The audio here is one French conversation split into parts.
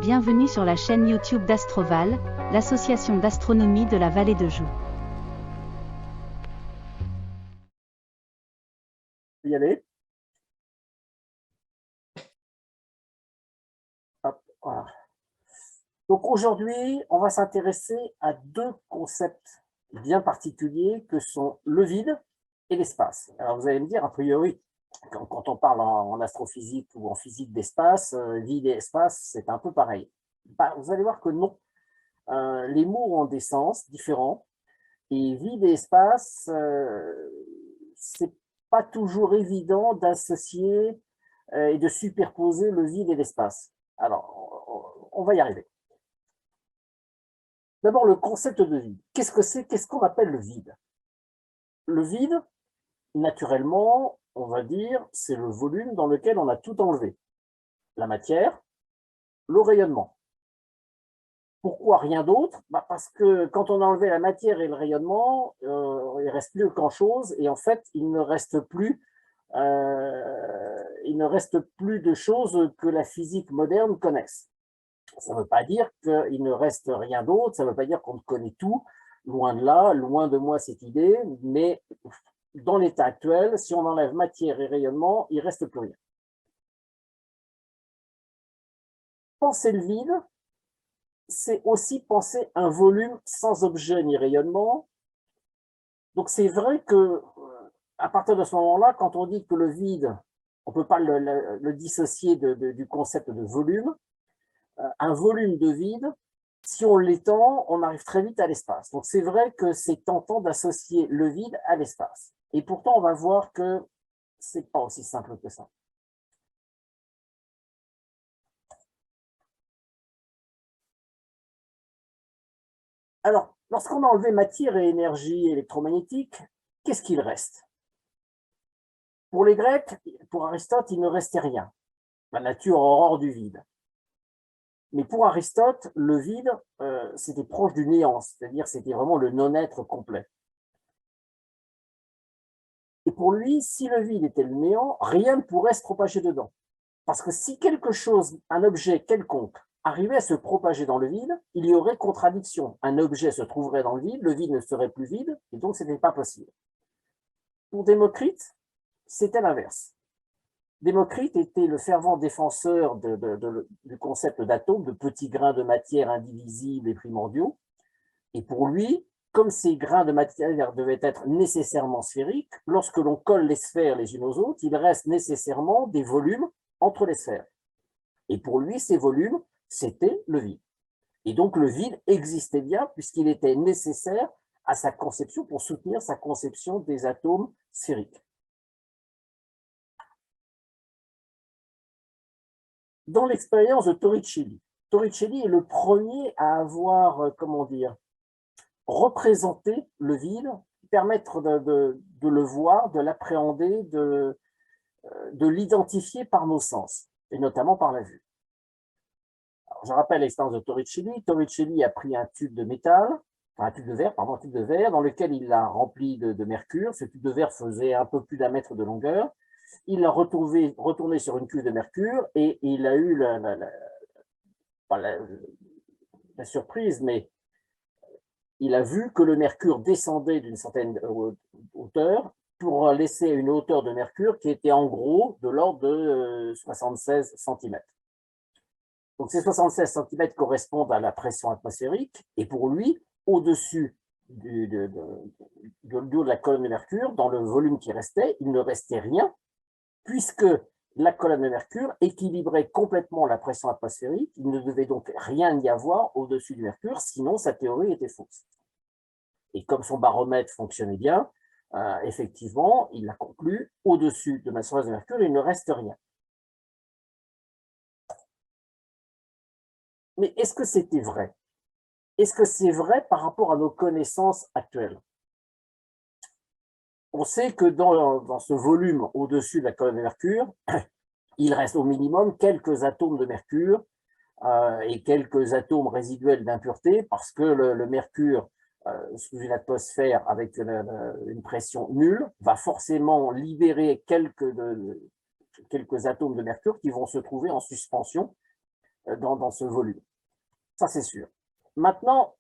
Bienvenue sur la chaîne YouTube d'Astroval, l'association d'astronomie de la vallée de Joux. Y aller. Hop, voilà. Donc aujourd'hui, on va s'intéresser à deux concepts bien particuliers que sont le vide et l'espace. Alors vous allez me dire, a priori, quand on parle en astrophysique ou en physique d'espace, vide et espace, c'est un peu pareil. Bah, vous allez voir que non. Les mots ont des sens différents et vide et espace, c'est pas toujours évident d'associer et de superposer le vide et l'espace. Alors, on va y arriver. D'abord, le concept de vide. Qu'est-ce que c'est? Qu'est-ce qu'on appelle le vide? Le vide, naturellement, on va dire, c'est le volume dans lequel on a tout enlevé. La matière, le rayonnement. Pourquoi rien d'autre? Parce que quand on a enlevé la matière et le rayonnement, il ne reste plus grand-chose et en fait, il ne reste plus de choses que la physique moderne connaisse. Ça ne veut pas dire qu'il ne reste rien d'autre, ça ne veut pas dire qu'on connaît tout, loin de là, loin de moi cette idée, mais dans l'état actuel, si on enlève matière et rayonnement, il ne reste plus rien. Penser le vide, c'est aussi penser un volume sans objet ni rayonnement. Donc c'est vrai que à partir de ce moment-là, quand on dit que le vide, on ne peut pas le dissocier du concept de volume, un volume de vide, si on l'étend, on arrive très vite à l'espace. Donc c'est vrai que c'est tentant d'associer le vide à l'espace. Et pourtant, on va voir que ce n'est pas aussi simple que ça. Alors, lorsqu'on a enlevé matière et énergie électromagnétique, qu'est-ce qu'il reste? Pour les Grecs, pour Aristote, il ne restait rien. La nature horreur du vide. Mais pour Aristote, le vide, c'était proche du néant, c'est-à-dire c'était vraiment le non-être complet. Et pour lui, si le vide était le néant, rien ne pourrait se propager dedans. Parce que si quelque chose, un objet quelconque, arrivait à se propager dans le vide, il y aurait contradiction. Un objet se trouverait dans le vide ne serait plus vide, et donc ce n'était pas possible. Pour Démocrite, c'était l'inverse. Démocrite était le fervent défenseur du concept d'atome, de petits grains de matière indivisibles et primordiaux. Et pour lui, comme ces grains de matière devaient être nécessairement sphériques, lorsque l'on colle les sphères les unes aux autres, il reste nécessairement des volumes entre les sphères. Et pour lui, ces volumes, c'était le vide. Et donc le vide existait bien puisqu'il était nécessaire à sa conception pour soutenir sa conception des atomes sphériques. Dans l'expérience de Torricelli, Torricelli est le premier à avoir, comment dire, représenté le vide, permettre de le voir, de l'appréhender, de l'identifier par nos sens, et notamment par la vue. Alors, je rappelle l'expérience de Torricelli. Torricelli a pris un tube de métal, enfin un tube de verre, pardon, un tube de verre, dans lequel il l'a rempli de mercure. Ce tube de verre faisait un peu plus d'1 mètre de longueur. Il l'a retourné sur une cuve de mercure et il a eu la surprise, mais il a vu que le mercure descendait d'une certaine hauteur pour laisser une hauteur de mercure qui était en gros de l'ordre de 76 cm. Donc ces 76 cm correspondent à la pression atmosphérique et pour lui, au-dessus du haut de la colonne de mercure, dans le volume qui restait, il ne restait rien puisque la colonne de mercure équilibrait complètement la pression atmosphérique. Il ne devait donc rien y avoir au-dessus du mercure, sinon sa théorie était fausse. Et comme son baromètre fonctionnait bien, effectivement, il a conclu, au-dessus de ma surface de mercure, il ne reste rien. Mais est-ce que c'était vrai? Est-ce que c'est vrai par rapport à nos connaissances actuelles? On sait que dans ce volume au-dessus de la colonne de mercure, il reste au minimum quelques atomes de mercure et quelques atomes résiduels d'impureté parce que le mercure, sous une atmosphère avec une pression nulle, va forcément libérer quelques atomes de mercure qui vont se trouver en suspension dans ce volume. Ça, c'est sûr. Maintenant,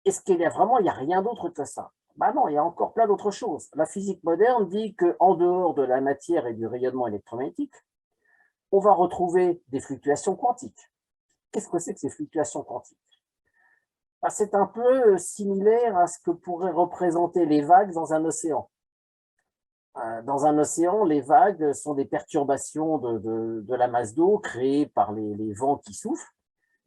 est-ce qu'il y a vraiment, il n'y a rien d'autre que ça? Ben non, il y a encore plein d'autres choses. La physique moderne dit qu'en dehors de la matière et du rayonnement électromagnétique, on va retrouver des fluctuations quantiques. Qu'est-ce que c'est que ces fluctuations quantiques? Ben, c'est un peu similaire à ce que pourraient représenter les vagues dans un océan. Dans un océan, les vagues sont des perturbations de la masse d'eau créées par les vents qui soufflent.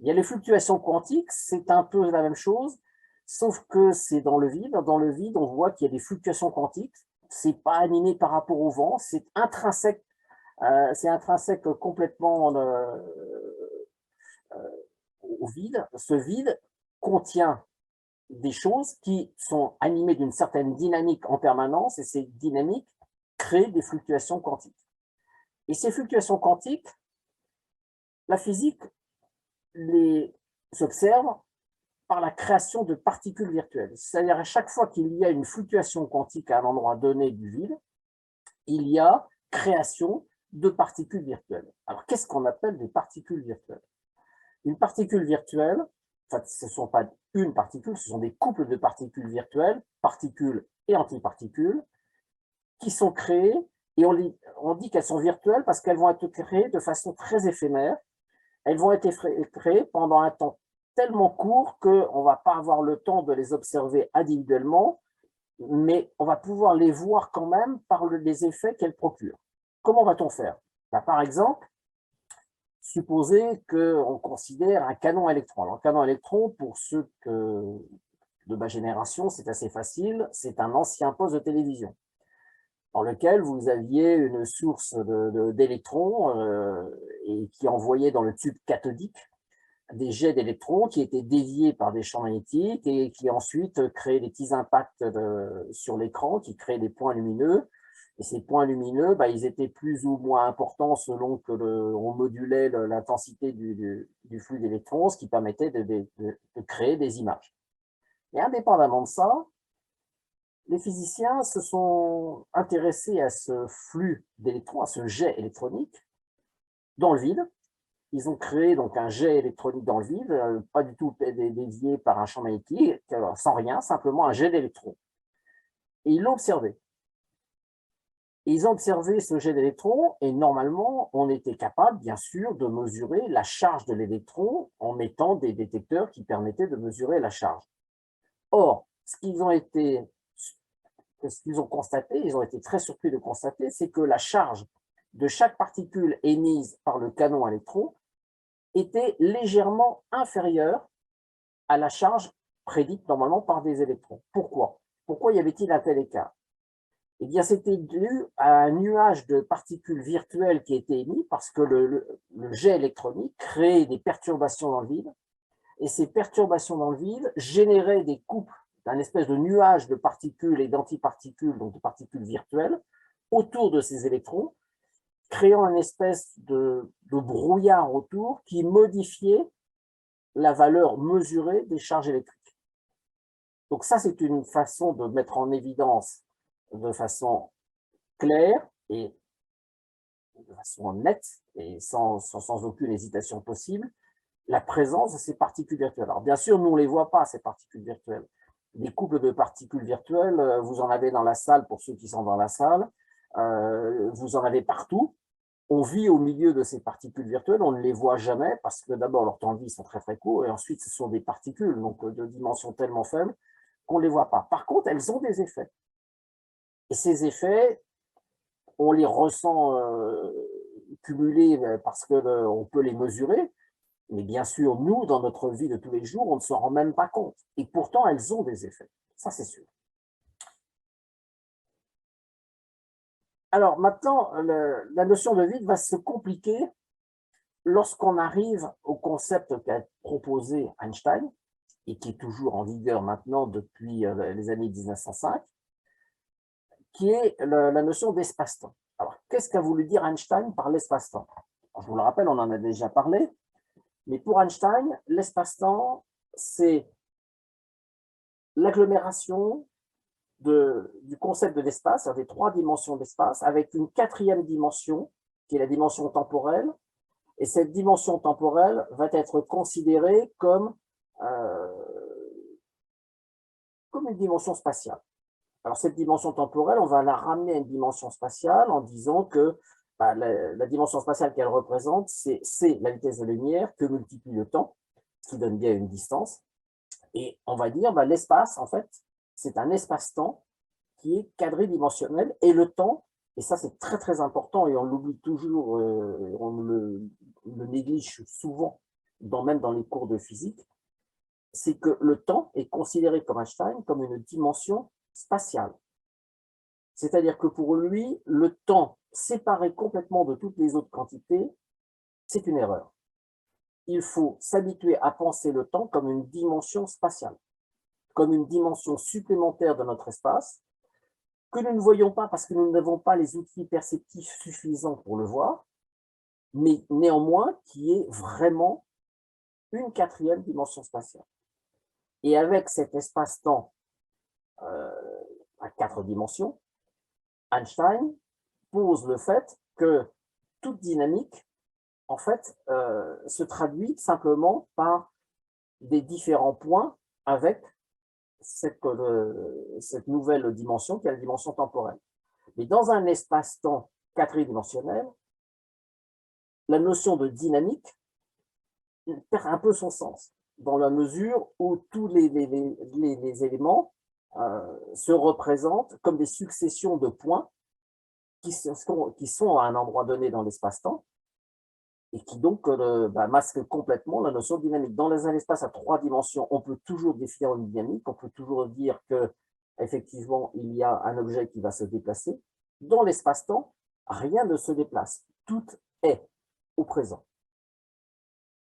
Il y a les fluctuations quantiques, c'est un peu la même chose, sauf que c'est dans le vide. Dans le vide, on voit qu'il y a des fluctuations quantiques. C'est pas animé par rapport au vent, c'est intrinsèque complètement au vide. Ce vide contient des choses qui sont animées d'une certaine dynamique en permanence, et ces dynamiques créent des fluctuations quantiques. Et ces fluctuations quantiques, la physique les observe par la création de particules virtuelles. C'est-à-dire à chaque fois qu'il y a une fluctuation quantique à un endroit donné du vide, il y a création de particules virtuelles. Alors, qu'est-ce qu'on appelle des particules virtuelles? Une particule virtuelle, en fait, ce ne sont pas une particule, ce sont des couples de particules virtuelles, particules et antiparticules, qui sont créées, et on dit qu'elles sont virtuelles parce qu'elles vont être créées de façon très éphémère. Elles vont être créées pendant un temps tellement court qu'on ne va pas avoir le temps de les observer individuellement, mais on va pouvoir les voir quand même par les effets qu'elles procurent. Comment va-t-on faire? Par exemple, supposez qu'on considère un canon à électrons. Alors, un canon à électrons, pour ceux de ma génération, c'est assez facile, c'est un ancien poste de télévision dans lequel vous aviez une source d'électrons et qui envoyait dans le tube cathodique des jets d'électrons qui étaient déviés par des champs magnétiques et qui ensuite créaient des petits impacts sur l'écran qui créaient des points lumineux. Et ces points lumineux, ils étaient plus ou moins importants selon que on modulait l'intensité du flux d'électrons, ce qui permettait de créer des images. Et indépendamment de ça, les physiciens se sont intéressés à ce flux d'électrons, à ce jet électronique dans le vide. Ils ont créé donc un jet électronique dans le vide, pas du tout dévié par un champ magnétique, sans rien, simplement un jet d'électrons. Et ils l'ont observé. Et ils ont observé ce jet d'électrons et normalement, on était capable, bien sûr, de mesurer la charge de l'électron en mettant des détecteurs qui permettaient de mesurer la charge. Or, ce qu'ils ont constaté, ils ont été très surpris de constater, c'est que la charge de chaque particule émise par le canon à électrons était légèrement inférieure à la charge prédite normalement par des électrons. Pourquoi? Pourquoi y avait-il un tel écart? Eh bien, c'était dû à un nuage de particules virtuelles qui était émis parce que le jet électronique créait des perturbations dans le vide, et ces perturbations dans le vide généraient des couples d'un espèce de nuage de particules et d'antiparticules, donc de particules virtuelles, autour de ces électrons, créant une espèce de brouillard autour qui modifiait la valeur mesurée des charges électriques. Donc ça, c'est une façon de mettre en évidence de façon claire et de façon nette et sans aucune hésitation possible la présence de ces particules virtuelles. Alors bien sûr, nous on ne les voit pas, ces particules virtuelles. Des couples de particules virtuelles, vous en avez dans la salle pour ceux qui sont dans la salle, vous en avez partout. On vit au milieu de ces particules virtuelles, on ne les voit jamais parce que d'abord leurs temps de vie sont très très courts et ensuite ce sont des particules donc de dimension tellement faible qu'on ne les voit pas. Par contre, elles ont des effets. Et ces effets, on les ressent cumulés parce qu'on peut les mesurer, mais bien sûr, nous, dans notre vie de tous les jours, on ne s'en rend même pas compte. Et pourtant, elles ont des effets. Ça, c'est sûr. Alors maintenant, la notion de vide va se compliquer lorsqu'on arrive au concept qu'a proposé Einstein, et qui est toujours en vigueur maintenant depuis les années 1905, qui est la notion d'espace-temps. Alors, qu'est-ce qu'a voulu dire Einstein par l'espace-temps? Je vous le rappelle, on en a déjà parlé, mais pour Einstein, l'espace-temps, c'est l'agglomération du concept de l'espace, des trois dimensions d'espace, avec une quatrième dimension, qui est la dimension temporelle, Et cette dimension temporelle va être considérée comme une dimension spatiale. Alors cette dimension temporelle, on va la ramener à une dimension spatiale en disant que la dimension spatiale qu'elle représente, c'est la vitesse de lumière que multiplie le temps, ce qui donne bien une distance. Et on va dire, l'espace, en fait, c'est un espace-temps qui est quadridimensionnel, et le temps, et ça c'est très très important, et on l'oublie toujours, on le néglige souvent, même dans les cours de physique, c'est que le temps est considéré comme Einstein comme une dimension spatiale. C'est-à-dire que pour lui, le temps séparé complètement de toutes les autres quantités, c'est une erreur. Il faut s'habituer à penser le temps comme une dimension spatiale, comme une dimension supplémentaire de notre espace, que nous ne voyons pas parce que nous n'avons pas les outils perceptifs suffisants pour le voir, mais néanmoins qui est vraiment une quatrième dimension spatiale. Et avec cet espace-temps à 4 dimensions, Einstein pose le fait que toute dynamique, en fait, se traduit simplement par des différents points avec cette nouvelle dimension qui est la dimension temporelle. Mais dans un espace-temps quadridimensionnel, la notion de dynamique perd un peu son sens, dans la mesure où tous les éléments se représentent comme des successions de points qui sont à un endroit donné dans l'espace-temps, et qui donc masquent complètement la notion de dynamique. Dans un espace à 3 dimensions, on peut toujours définir une dynamique, on peut toujours dire qu'effectivement, il y a un objet qui va se déplacer. Dans l'espace-temps, rien ne se déplace, tout est au présent.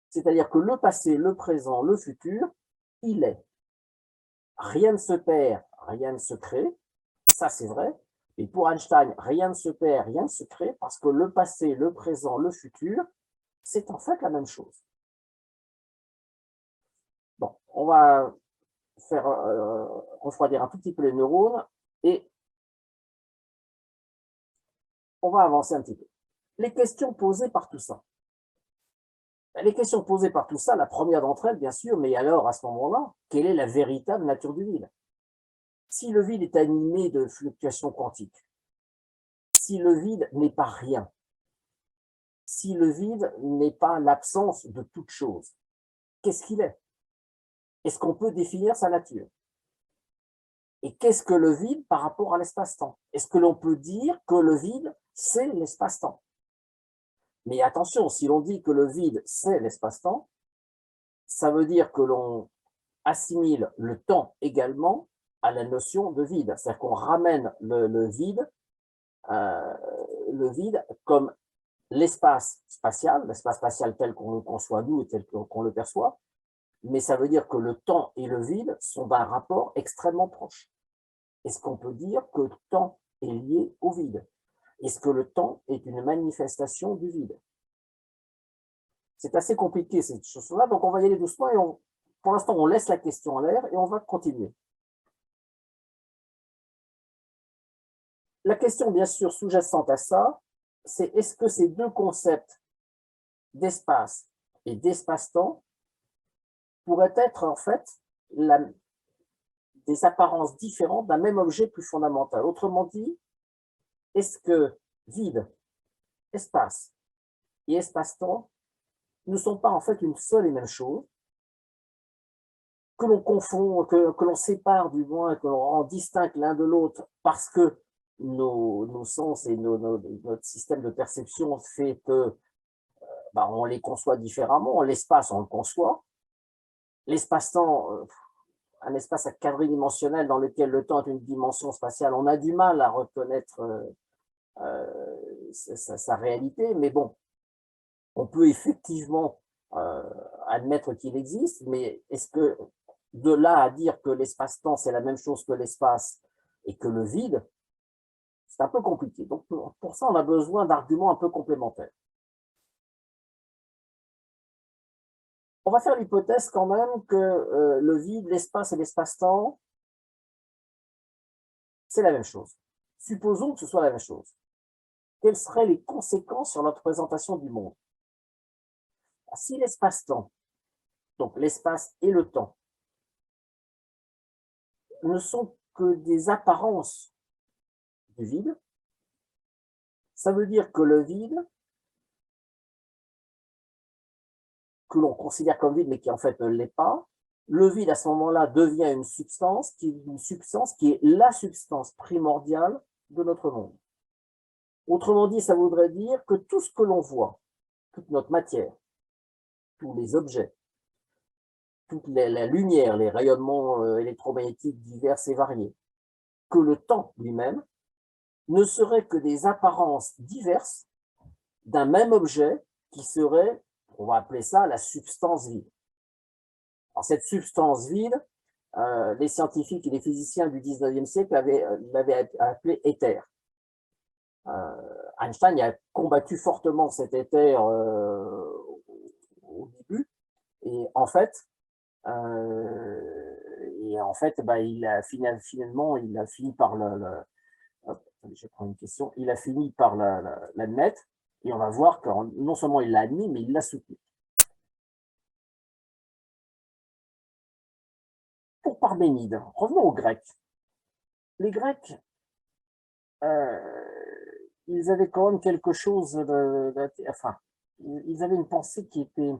C'est-à-dire que le passé, le présent, le futur, il est. Rien ne se perd, rien ne se crée, ça c'est vrai. Et pour Einstein, rien ne se perd, rien ne se crée, parce que le passé, le présent, le futur, c'est en fait la même chose. Bon, on va faire refroidir un tout petit peu les neurones et on va avancer un petit peu. Les questions posées par tout ça. Les questions posées par tout ça, la première d'entre elles, bien sûr, mais alors à ce moment-là, quelle est la véritable nature du vide? Si le vide est animé de fluctuations quantiques, si le vide n'est pas rien, si le vide n'est pas l'absence de toute chose, qu'est-ce qu'il est? Est-ce qu'on peut définir sa nature? Et qu'est-ce que le vide par rapport à l'espace-temps? Est-ce que l'on peut dire que le vide, c'est l'espace-temps? Mais attention, si l'on dit que le vide, c'est l'espace-temps, ça veut dire que l'on assimile le temps également à la notion de vide. C'est-à-dire qu'on ramène le vide comme l'espace spatial tel qu'on le conçoit nous et tel qu'on le perçoit, mais ça veut dire que le temps et le vide sont d'un rapport extrêmement proche. Est-ce qu'on peut dire que le temps est lié au vide? Est-ce que le temps est une manifestation du vide? C'est assez compliqué cette chose-là, donc on va y aller doucement et pour l'instant on laisse la question en l'air et on va continuer. La question bien sûr sous-jacente à ça, c'est est-ce que ces deux concepts d'espace et d'espace-temps pourraient être en fait des apparences différentes d'un même objet plus fondamental. Autrement dit, est-ce que vide, espace et espace-temps ne sont pas en fait une seule et même chose, que l'on confond, que l'on sépare du moins, que l'on rend distinct l'un de l'autre parce que nos sens et notre système de perception fait que on les conçoit différemment. L'espace, on le conçoit. L'espace-temps, un espace quadridimensionnel dans lequel le temps est une dimension spatiale, on a du mal à reconnaître sa réalité, mais bon, on peut effectivement admettre qu'il existe, mais est-ce que de là à dire que l'espace-temps c'est la même chose que l'espace et que le vide, c'est un peu compliqué. Donc pour ça, on a besoin d'arguments un peu complémentaires. On va faire l'hypothèse quand même que le vide, l'espace et l'espace-temps, c'est la même chose. Supposons que ce soit la même chose. Quelles seraient les conséquences sur notre présentation du monde? Si l'espace-temps, donc l'espace et le temps, ne sont que des apparences du vide, ça veut dire que le vide, que l'on considère comme vide mais qui en fait ne l'est pas, le vide à ce moment-là devient une substance qui est la substance primordiale de notre monde. Autrement dit, ça voudrait dire que tout ce que l'on voit, toute notre matière, tous les objets, toute la lumière, les rayonnements électromagnétiques divers et variés, que le temps lui-même ne serait que des apparences diverses d'un même objet qui serait, on va appeler ça la substance vide. Alors, cette substance vide, les scientifiques et les physiciens du 19e siècle l'avaient appelée éther. Einstein a combattu fortement cet éther au début, et en fait, finalement, il a fini par je prends une question, il a fini par l'admettre, et on va voir que non seulement il l'a admis, mais il l'a soutenu. Pour Parménide, revenons aux Grecs. Les Grecs, ils avaient quand même quelque chose enfin, ils avaient une pensée qui était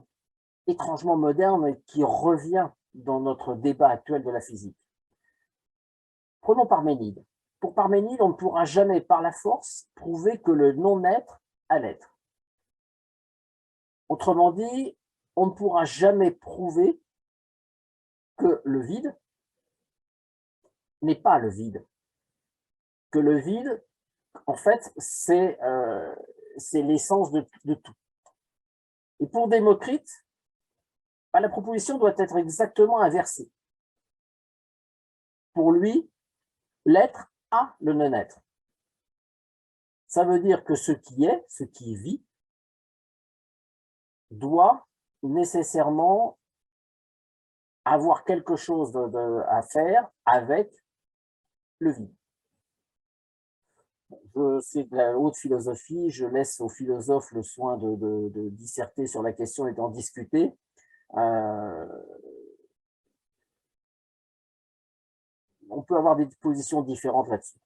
étrangement moderne et qui revient dans notre débat actuel de la physique. Prenons Parménide. Pour Parménide, on ne pourra jamais, par la force, prouver que le non-être a l'être. Autrement dit, on ne pourra jamais prouver que le vide n'est pas le vide. Que le vide, en fait, c'est l'essence de tout. Et pour Démocrite, la proposition doit être exactement inversée. Pour lui, l'être a le non-être. Ça veut dire que ce qui vit, doit nécessairement avoir quelque chose à faire avec le vide. C'est de la haute philosophie, je laisse aux philosophes le soin de disserter sur la question et d'en discuter. On peut avoir des positions différentes là-dessus.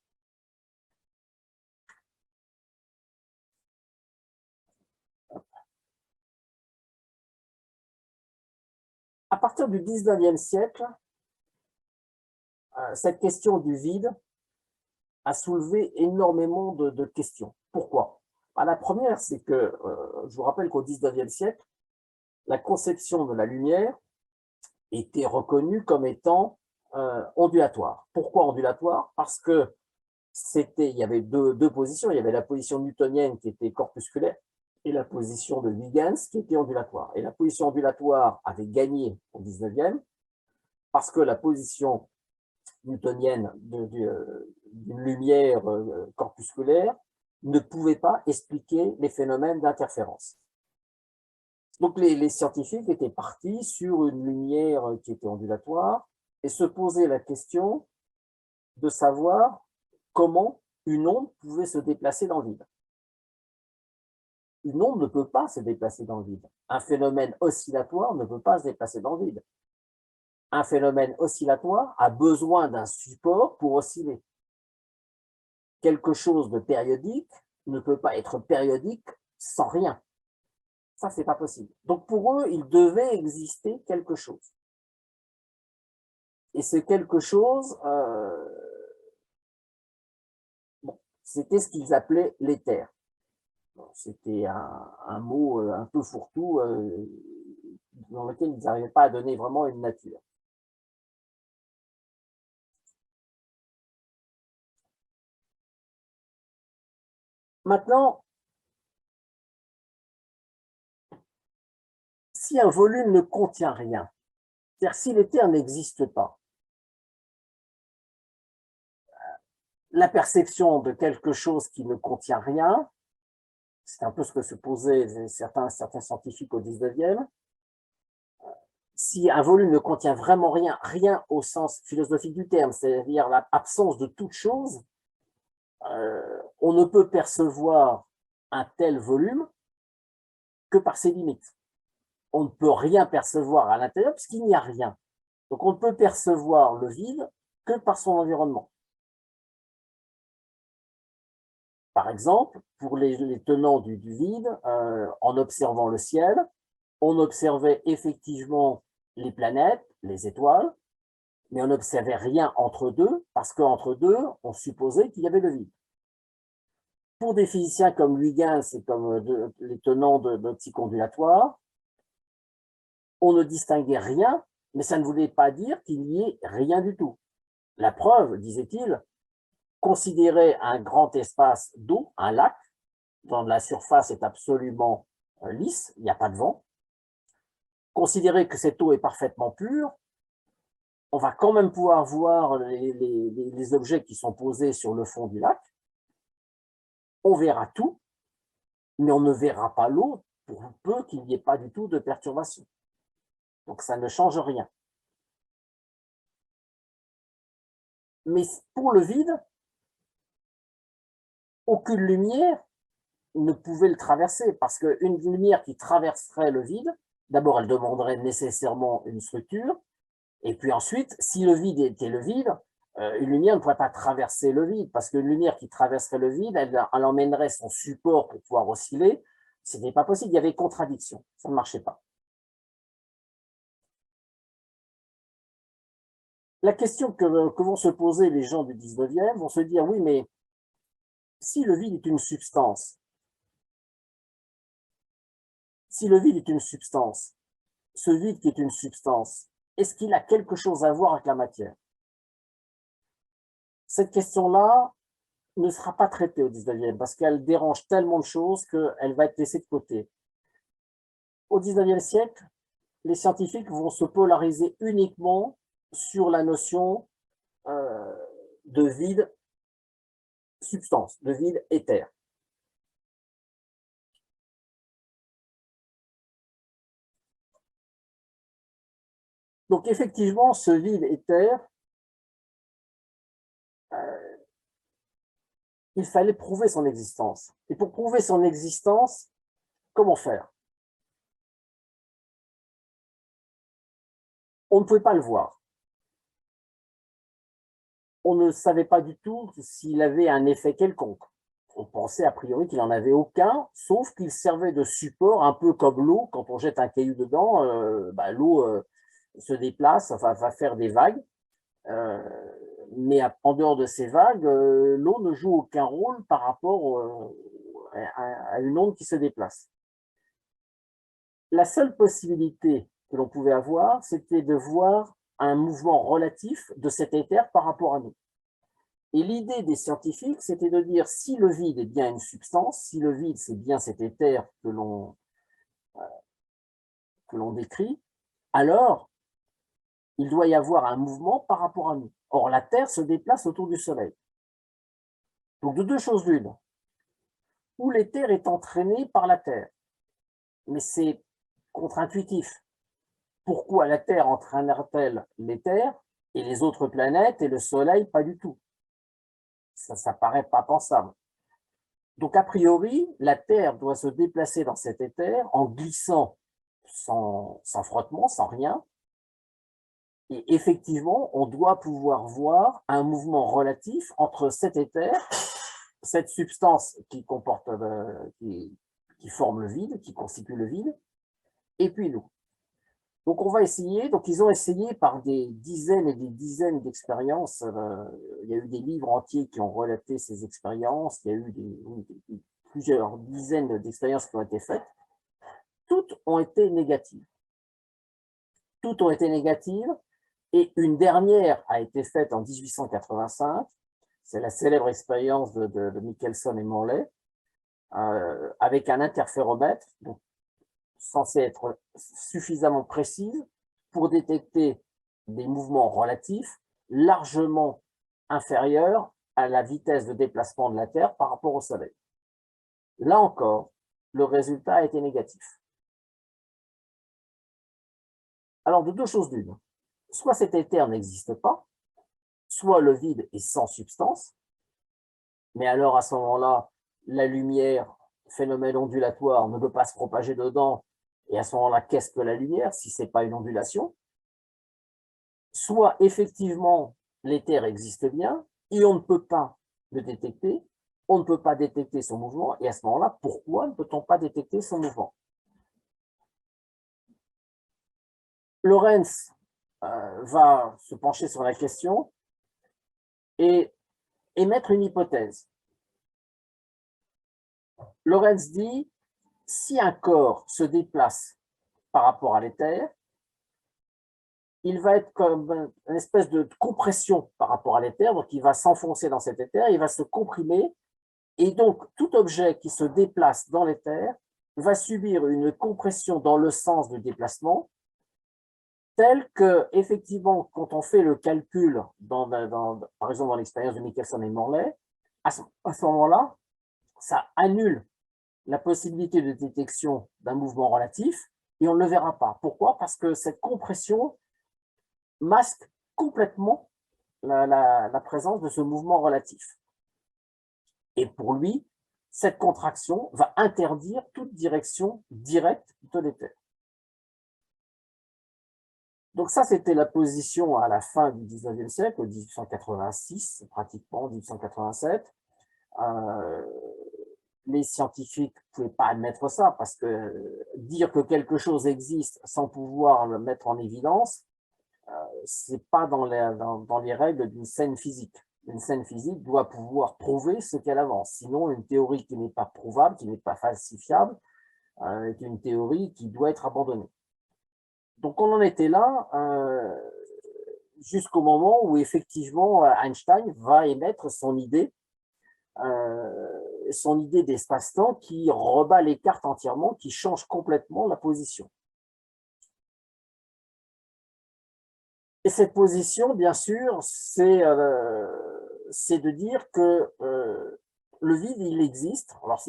À partir du 19e siècle, cette question du vide a soulevé énormément de questions. Pourquoi? La première, c'est que, je vous rappelle qu'au 19e siècle, la conception de la lumière était reconnue comme étant ondulatoire. Pourquoi ondulatoire? Parce que il y avait deux positions. Il y avait la position newtonienne qui était corpusculaire et la position de Huygens qui était ondulatoire. Et la position ondulatoire avait gagné au 19e parce que la position newtonienne d'une lumière corpusculaire ne pouvait pas expliquer les phénomènes d'interférence. Donc les scientifiques étaient partis sur une lumière qui était ondulatoire et se posaient la question de savoir comment une onde pouvait se déplacer dans le vide. Une onde ne peut pas se déplacer dans le vide. Un phénomène oscillatoire ne peut pas se déplacer dans le vide. Un phénomène oscillatoire a besoin d'un support pour osciller. Quelque chose de périodique ne peut pas être périodique sans rien. Ça, c'est pas possible. Donc pour eux, il devait exister quelque chose. Et ce quelque chose, c'était ce qu'ils appelaient l'éther. C'était un mot un peu fourre-tout dans lequel ils n'arrivaient pas à donner vraiment une nature. Maintenant, si un volume ne contient rien, c'est-à-dire si l'éther n'existe pas, la perception de quelque chose qui ne contient rien, c'est un peu ce que se posaient certains scientifiques au 19e, si un volume ne contient vraiment rien, rien au sens philosophique du terme, c'est-à-dire l'absence de toute chose, on ne peut percevoir un tel volume que par ses limites. on ne peut rien percevoir à l'intérieur puisqu'il n'y a rien. Donc, on ne peut percevoir le vide que par son environnement. Par exemple, pour les tenants du vide, en observant le ciel, on observait effectivement les planètes, les étoiles, mais on n'observait rien entre deux, parce qu'entre deux, on supposait qu'il y avait le vide. Pour des physiciens comme Huygens et comme les tenants d'optique ondulatoire, on ne distinguait rien, mais ça ne voulait pas dire qu'il n'y ait rien du tout. La preuve, disait-il, considérer un grand espace d'eau, un lac, dont la surface est absolument lisse, il n'y a pas de vent, considérer que cette eau est parfaitement pure, on va quand même pouvoir voir les objets qui sont posés sur le fond du lac, on verra tout, mais on ne verra pas l'eau pour peu qu'il n'y ait pas du tout de perturbation. Donc ça ne change rien. Mais pour le vide, aucune lumière ne pouvait le traverser, parce qu'une lumière qui traverserait le vide, d'abord elle demanderait nécessairement une structure, et puis ensuite, si le vide était le vide, une lumière ne pourrait pas traverser le vide, parce qu'une lumière qui traverserait le vide, elle emmènerait son support pour pouvoir osciller. Ce n'était pas possible, il y avait contradiction, ça ne marchait pas. La question que vont se poser les gens du 19e vont se dire, oui, mais si le vide est une substance, ce vide qui est une substance, est-ce qu'il a quelque chose à voir avec la matière? Cette question-là ne sera pas traitée au 19e parce qu'elle dérange tellement de choses qu'elle va être laissée de côté. Au 19e siècle, les scientifiques vont se polariser uniquement sur la notion de vide substance, de vide éther. Donc effectivement, ce vide éther, il fallait prouver son existence. Et pour prouver son existence, comment faire? On ne pouvait pas le voir. On ne savait pas du tout s'il avait un effet quelconque. On pensait a priori qu'il n'en avait aucun, sauf qu'il servait de support, un peu comme l'eau. Quand on jette un caillou dedans, l'eau se déplace, enfin, va faire des vagues. Mais en dehors de ces vagues, l'eau ne joue aucun rôle par rapport à une onde qui se déplace. La seule possibilité que l'on pouvait avoir, c'était de voir un mouvement relatif de cet éther par rapport à nous. Et l'idée des scientifiques, c'était de dire si le vide est bien une substance, si le vide c'est bien cet éther que l'on décrit, alors il doit y avoir un mouvement par rapport à nous. Or, la Terre se déplace autour du Soleil. Donc, de deux choses l'une, ou l'éther est entraîné par la Terre, mais c'est contre-intuitif. Pourquoi la Terre entraînerait-elle l'éther et les autres planètes et le Soleil pas du tout? Ça paraît pas pensable. Donc, a priori, la Terre doit se déplacer dans cet éther en glissant sans frottement, sans rien. Et effectivement, on doit pouvoir voir un mouvement relatif entre cet éther, cette substance qui comporte, qui forme le vide, qui constitue le vide, et puis nous. Donc, on va essayer. Donc, ils ont essayé par des dizaines et des dizaines d'expériences. Il y a eu des livres entiers qui ont relaté ces expériences. Il y a eu plusieurs dizaines d'expériences qui ont été faites. Toutes ont été négatives. Toutes ont été négatives. Et une dernière a été faite en 1885. C'est la célèbre expérience de Michelson et Morley, avec un interféromètre, donc censé être suffisamment précise pour détecter des mouvements relatifs largement inférieurs à la vitesse de déplacement de la Terre par rapport au Soleil. Là encore, le résultat a été négatif. Alors, de deux choses l'une. Soit cet éther n'existe pas, soit le vide est sans substance, mais alors à ce moment-là, la lumière, phénomène ondulatoire, ne peut pas se propager dedans, Et à ce moment-là, qu'est-ce que la lumière si ce n'est pas une ondulation? Soit effectivement l'éther existe bien et on ne peut pas le détecter, on ne peut pas détecter son mouvement, et à ce moment-là, pourquoi ne peut-on pas détecter son mouvement? Lorentz va se pencher sur la question et émettre une hypothèse. Lorentz dit, si un corps se déplace par rapport à l'éther, il va être comme une espèce de compression par rapport à l'éther, donc il va s'enfoncer dans cet éther, il va se comprimer, et donc tout objet qui se déplace dans l'éther va subir une compression dans le sens de déplacement, tel que, effectivement, quand on fait le calcul, par exemple dans l'expérience de Michelson et Morley, à ce moment-là, ça annule la possibilité de détection d'un mouvement relatif, et on ne le verra pas. Pourquoi? Parce que cette compression masque complètement la présence de ce mouvement relatif. Et pour lui, cette contraction va interdire toute direction directe de l'éther. Donc ça, c'était la position à la fin du 19e siècle, 1886, pratiquement, 1887. Les scientifiques ne pouvaient pas admettre ça, parce que dire que quelque chose existe sans pouvoir le mettre en évidence, ce n'est pas dans les règles d'une scène physique. Une scène physique doit pouvoir prouver ce qu'elle avance. Sinon, une théorie qui n'est pas prouvable, qui n'est pas falsifiable, est une théorie qui doit être abandonnée. Donc, on en était là jusqu'au moment où, effectivement, Einstein va émettre son idée d'espace-temps qui rebat les cartes entièrement, qui change complètement la position. Et cette position, bien sûr, c'est de dire que le vide, il existe. Alors,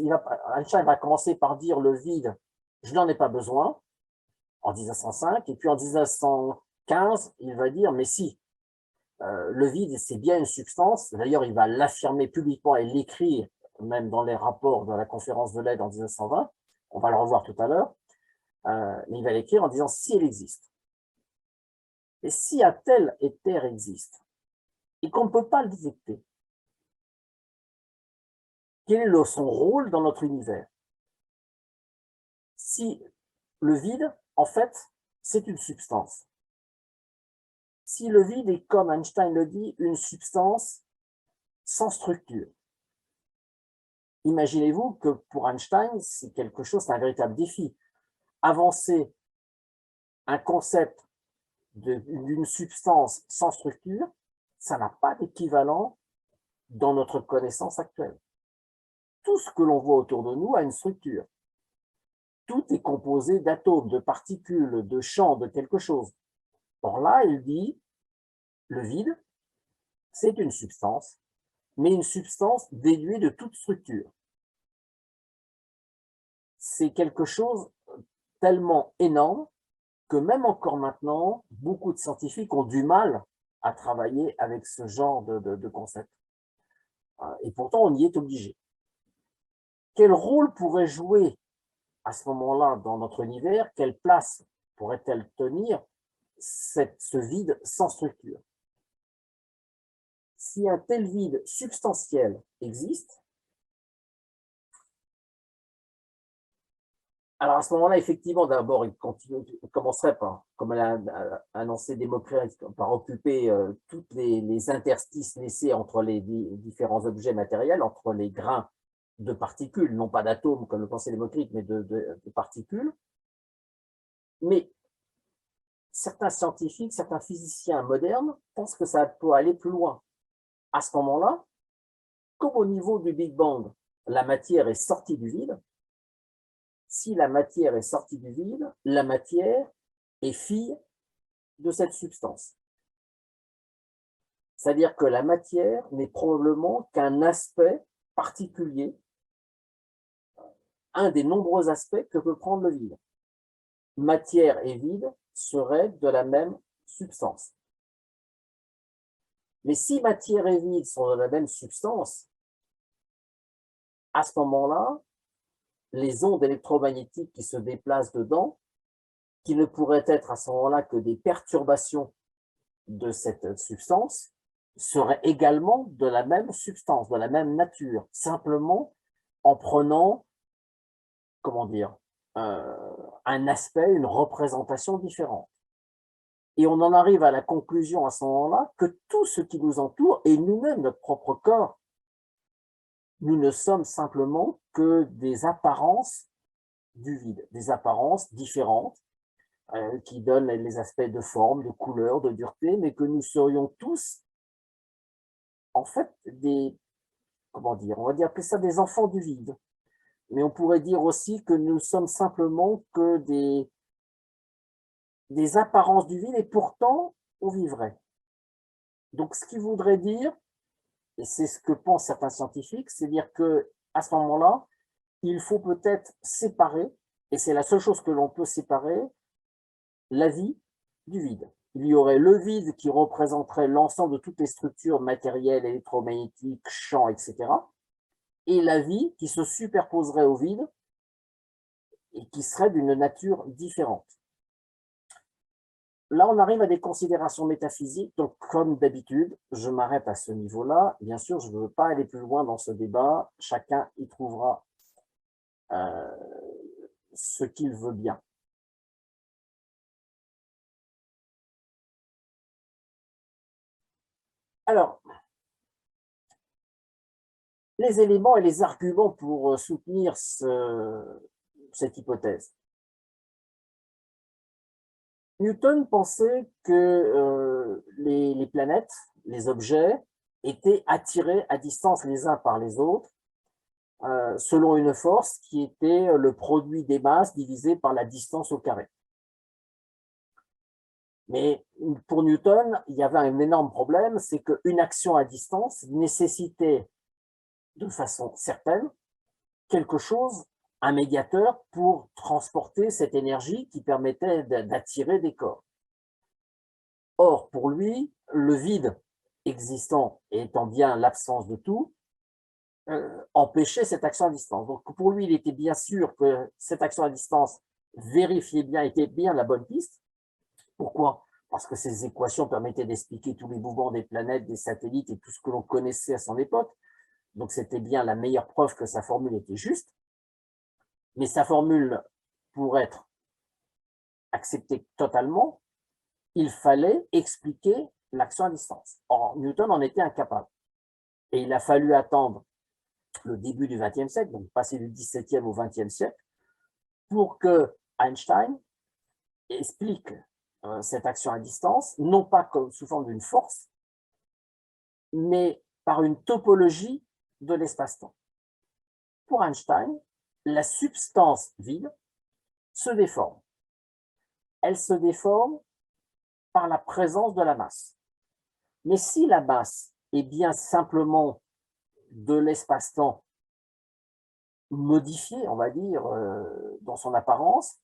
Einstein va commencer par dire le vide, je n'en ai pas besoin, en 1905, et puis en 1915, il va dire, mais si, le vide, c'est bien une substance. D'ailleurs, il va l'affirmer publiquement et l'écrire, même dans les rapports de la conférence de Leyde en 1920. On va le revoir tout à l'heure. Mais il va l'écrire en disant, si elle existe. Et si un tel éther existe, et qu'on ne peut pas le détecter, quel est son rôle dans notre univers? Si le vide, en fait, c'est une substance. Si le vide est, comme Einstein le dit, une substance sans structure. Imaginez-vous que pour Einstein, c'est quelque chose, c'est un véritable défi. Avancer un concept d'une substance sans structure, ça n'a pas d'équivalent dans notre connaissance actuelle. Tout ce que l'on voit autour de nous a une structure. Tout est composé d'atomes, de particules, de champs, de quelque chose. Or là, il dit, le vide, c'est une substance, mais une substance dénuée de toute structure. C'est quelque chose tellement énorme que même encore maintenant, beaucoup de scientifiques ont du mal à travailler avec ce genre de concept. Et pourtant, on y est obligé. Quel rôle pourrait jouer à ce moment-là dans notre univers? Quelle place pourrait-elle tenir ce vide sans structure? Si un tel vide substantiel existe, alors à ce moment-là, effectivement, d'abord, il commencerait par, comme l'a annoncé Démocrite, par occuper toutes les interstices laissés entre les différents objets matériels, entre les grains de particules, non pas d'atomes comme le pensait Démocrite, mais de particules. Mais certains scientifiques, certains physiciens modernes pensent que ça peut aller plus loin. À ce moment-là, comme au niveau du Big Bang, la matière est sortie du vide, si la matière est sortie du vide, la matière est fille de cette substance. C'est-à-dire que la matière n'est probablement qu'un aspect particulier, un des nombreux aspects que peut prendre le vide. Matière et vide seraient de la même substance. Mais si matière et vide sont de la même substance, à ce moment-là, les ondes électromagnétiques qui se déplacent dedans qui ne pourraient être à ce moment-là que des perturbations de cette substance, seraient également de la même substance, de la même nature, simplement en prenant, comment dire, un aspect, une représentation différente. Et on en arrive à la conclusion à ce moment-là que tout ce qui nous entoure, et nous-mêmes, notre propre corps, nous ne sommes simplement que des apparences du vide, des apparences différentes qui donnent les aspects de forme, de couleur, de dureté, mais que nous serions tous, en fait, des, comment dire, on va dire appeler ça des enfants du vide. Mais on pourrait dire aussi que nous sommes simplement que des apparences du vide et pourtant on vivrait. Donc ce qui voudrait dire, et c'est ce que pensent certains scientifiques, c'est dire que à ce moment-là, il faut peut-être séparer, et c'est la seule chose que l'on peut séparer, la vie du vide. Il y aurait le vide qui représenterait l'ensemble de toutes les structures matérielles, électromagnétiques, champs, etc. Et la vie qui se superposerait au vide et qui serait d'une nature différente. Là, on arrive à des considérations métaphysiques, donc comme d'habitude, je m'arrête à ce niveau-là. Bien sûr, je ne veux pas aller plus loin dans ce débat, chacun y trouvera ce qu'il veut bien. Alors, les éléments et les arguments pour soutenir cette hypothèse. Newton pensait que les planètes, les objets, étaient attirés à distance les uns par les autres, selon une force qui était le produit des masses divisé par la distance au carré. Mais pour Newton, il y avait un énorme problème, c'est qu'une action à distance nécessitait de façon certaine quelque chose, un médiateur, pour transporter cette énergie qui permettait d'attirer des corps. Or, pour lui, le vide existant étant bien l'absence de tout, empêchait cette action à distance. Donc, pour lui, il était bien sûr que cette action à distance vérifiait bien, était bien la bonne piste. Pourquoi? Parce que ces équations permettaient d'expliquer tous les mouvements des planètes, des satellites et tout ce que l'on connaissait à son époque. Donc, c'était bien la meilleure preuve que sa formule était juste. Mais sa formule, pour être acceptée totalement, il fallait expliquer l'action à distance. Or, Newton en était incapable. Et il a fallu attendre le début du XXe siècle, donc passer du XVIIe au XXe siècle, pour que Einstein explique cette action à distance, non pas comme sous forme d'une force, mais par une topologie de l'espace-temps. Pour Einstein, la substance vide se déforme. Elle se déforme par la présence de la masse. Mais si la masse est bien simplement de l'espace-temps modifié, on va dire, dans son apparence,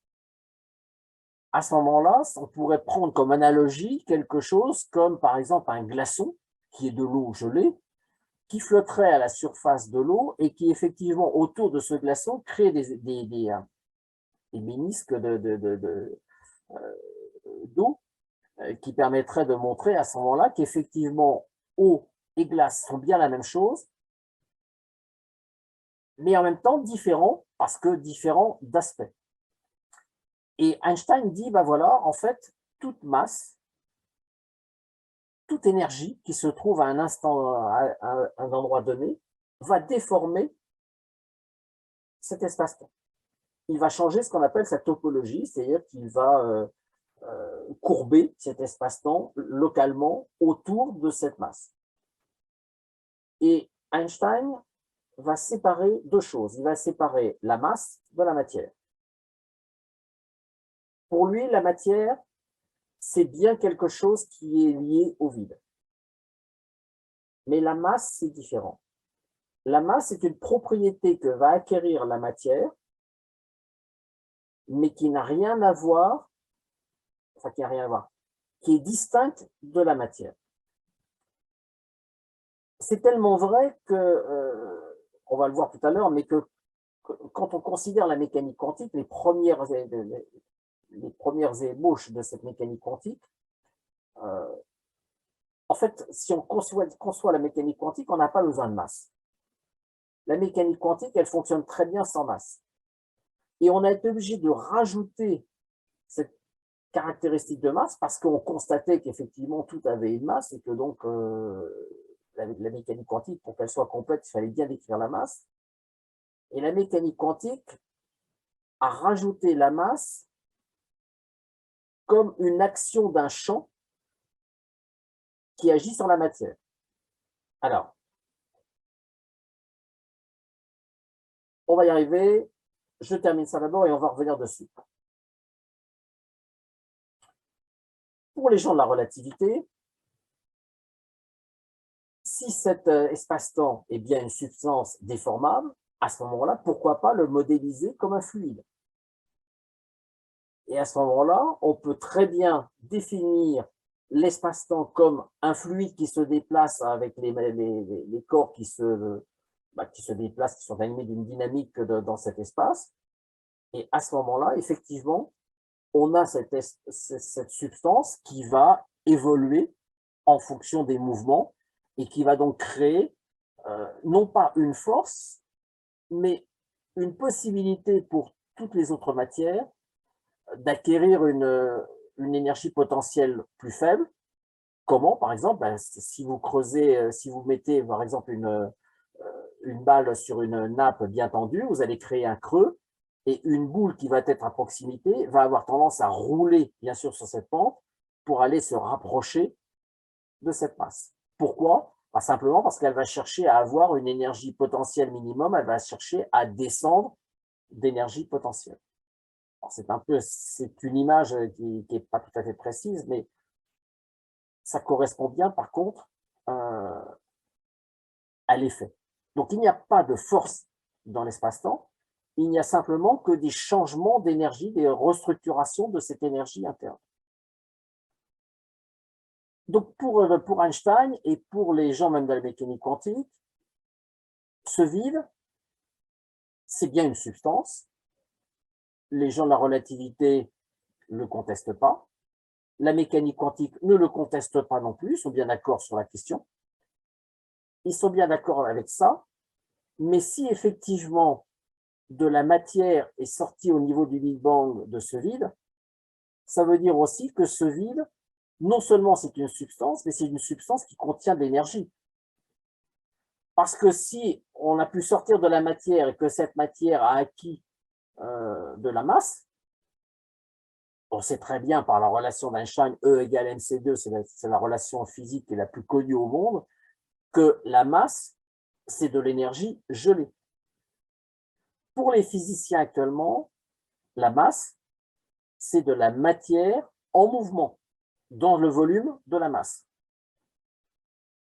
à ce moment-là, on pourrait prendre comme analogie quelque chose comme, par exemple, un glaçon, qui est de l'eau gelée, qui flotterait à la surface de l'eau et qui, effectivement, autour de ce glaçon, crée des ménisques d'eau qui permettraient de montrer à ce moment-là qu'effectivement, eau et glace sont bien la même chose, mais en même temps différents, parce que différents d'aspect. Et Einstein dit, ben voilà, en fait, toute masse, toute énergie qui se trouve à un instant, à un endroit donné, va déformer cet espace-temps. Il va changer ce qu'on appelle sa topologie, c'est-à-dire qu'il va courber cet espace-temps localement autour de cette masse. Et Einstein va séparer deux choses. Il va séparer la masse de la matière. Pour lui, la matière, c'est bien quelque chose qui est lié au vide. Mais la masse, c'est différent. La masse est une propriété que va acquérir la matière, mais qui n'a rien à voir, enfin qui n'a rien à voir, qui est distincte de la matière. C'est tellement vrai que, on va le voir tout à l'heure, mais que quand on considère la mécanique quantique, les premières les premières ébauches de cette mécanique quantique, euh, en fait, si on conçoit la mécanique quantique, on n'a pas besoin de masse. La mécanique quantique, elle fonctionne très bien sans masse. Et on a été obligé de rajouter cette caractéristique de masse parce qu'on constatait qu'effectivement tout avait une masse et que donc la mécanique quantique, pour qu'elle soit complète, il fallait bien décrire la masse. Et la mécanique quantique a rajouté la masse comme une action d'un champ qui agit sur la matière. Alors, on va y arriver. Je termine ça d'abord et on va revenir dessus. Pour les gens de la relativité, si cet espace-temps est bien une substance déformable, à ce moment-là, pourquoi pas le modéliser comme un fluide? Et à ce moment-là, on peut très bien définir l'espace-temps comme un fluide qui se déplace avec les corps qui se déplacent, qui sont animés d'une dynamique dans cet espace. Et à ce moment-là, effectivement, on a cette substance qui va évoluer en fonction des mouvements et qui va donc créer non pas une force, mais une possibilité pour toutes les autres matières d'acquérir une énergie potentielle plus faible. Comment? Par exemple, si vous creusez, si vous mettez par exemple une balle sur une nappe bien tendue, vous allez créer un creux et une boule qui va être à proximité va avoir tendance à rouler, bien sûr, sur cette pente pour aller se rapprocher de cette masse. Pourquoi? Simplement parce qu'elle va chercher à avoir une énergie potentielle minimum, elle va chercher à descendre d'énergie potentielle. C'est une image qui n'est pas tout à fait précise, mais ça correspond bien, par contre, à l'effet. Donc, il n'y a pas de force dans l'espace-temps, il n'y a simplement que des changements d'énergie, des restructurations de cette énergie interne. Donc, pour Einstein et pour les gens même de la mécanique quantique, ce vide, c'est bien une substance. Les gens de la relativité ne le contestent pas. La mécanique quantique ne le conteste pas non plus, ils sont bien d'accord sur la question. Ils sont bien d'accord avec ça, mais si effectivement de la matière est sortie au niveau du Big Bang de ce vide, ça veut dire aussi que ce vide, non seulement c'est une substance, mais c'est une substance qui contient de l'énergie. Parce que si on a pu sortir de la matière et que cette matière a acquis de la masse, on sait très bien par la relation d'Einstein, E égale mc2, c'est la relation physique qui est la plus connue au monde, que la masse, c'est de l'énergie gelée. Pour les physiciens actuellement, la masse, c'est de la matière en mouvement dans le volume de la masse.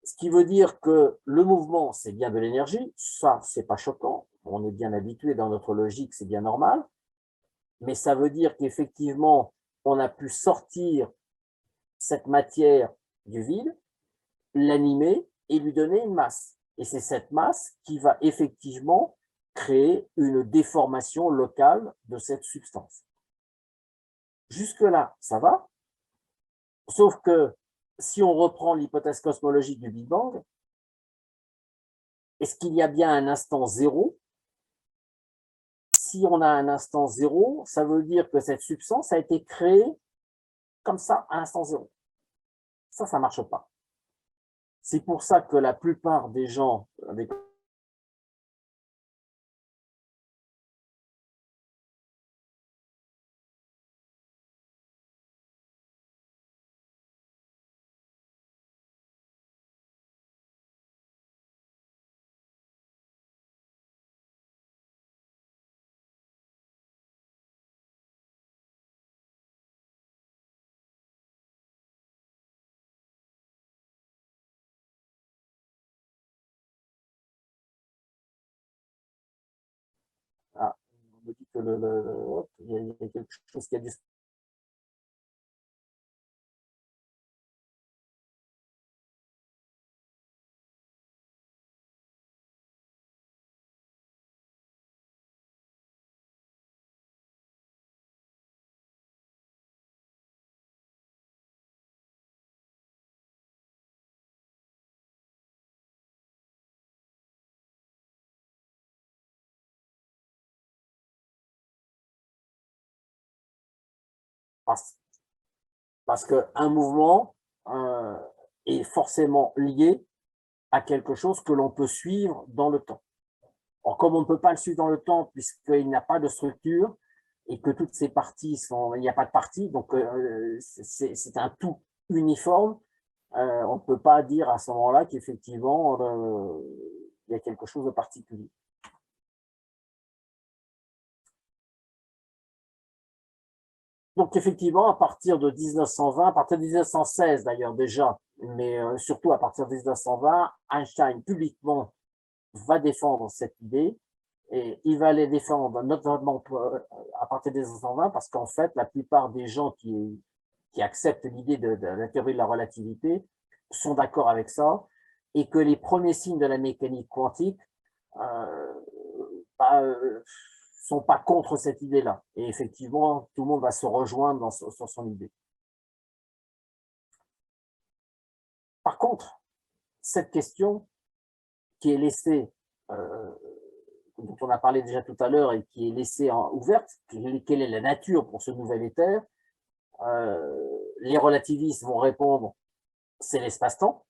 Ce qui veut dire que le mouvement, c'est bien de l'énergie, ça, c'est pas choquant, on est bien habitué dans notre logique, c'est bien normal, mais ça veut dire qu'effectivement, on a pu sortir cette matière du vide, l'animer et lui donner une masse. Et c'est cette masse qui va effectivement créer une déformation locale de cette substance. Jusque-là, ça va, sauf que si on reprend l'hypothèse cosmologique du Big Bang, est-ce qu'il y a bien un instant zéro? Si on a un instant zéro, ça veut dire que cette substance a été créée comme ça à instant zéro. Ça ne marche pas. C'est pour ça que la plupart des gens avec ah, on me dit que il y a quelque chose qui a dû Parce qu'un mouvement est forcément lié à quelque chose que l'on peut suivre dans le temps. Or, comme on ne peut pas le suivre dans le temps, puisqu'il n'a pas de structure, et que toutes ces parties sont, il n'y a pas de partie, donc c'est un tout uniforme, on ne peut pas dire à ce moment-là qu'effectivement, il y a quelque chose de particulier. Donc effectivement, à partir de 1920, à partir de 1916 d'ailleurs déjà, mais surtout à partir de 1920, Einstein publiquement va défendre cette idée, et il va les défendre notamment à partir de 1920 parce qu'en fait, la plupart des gens qui acceptent l'idée de la théorie de la relativité sont d'accord avec ça, et que les premiers signes de la mécanique quantique euh, bah, sont pas contre cette idée-là. Et effectivement, tout le monde va se rejoindre sur son idée. Par contre, cette question qui est laissée, dont on a parlé déjà tout à l'heure et qui est laissée ouverte, quelle est la nature pour ce nouvel éther, les relativistes vont répondre, c'est l'espace-temps.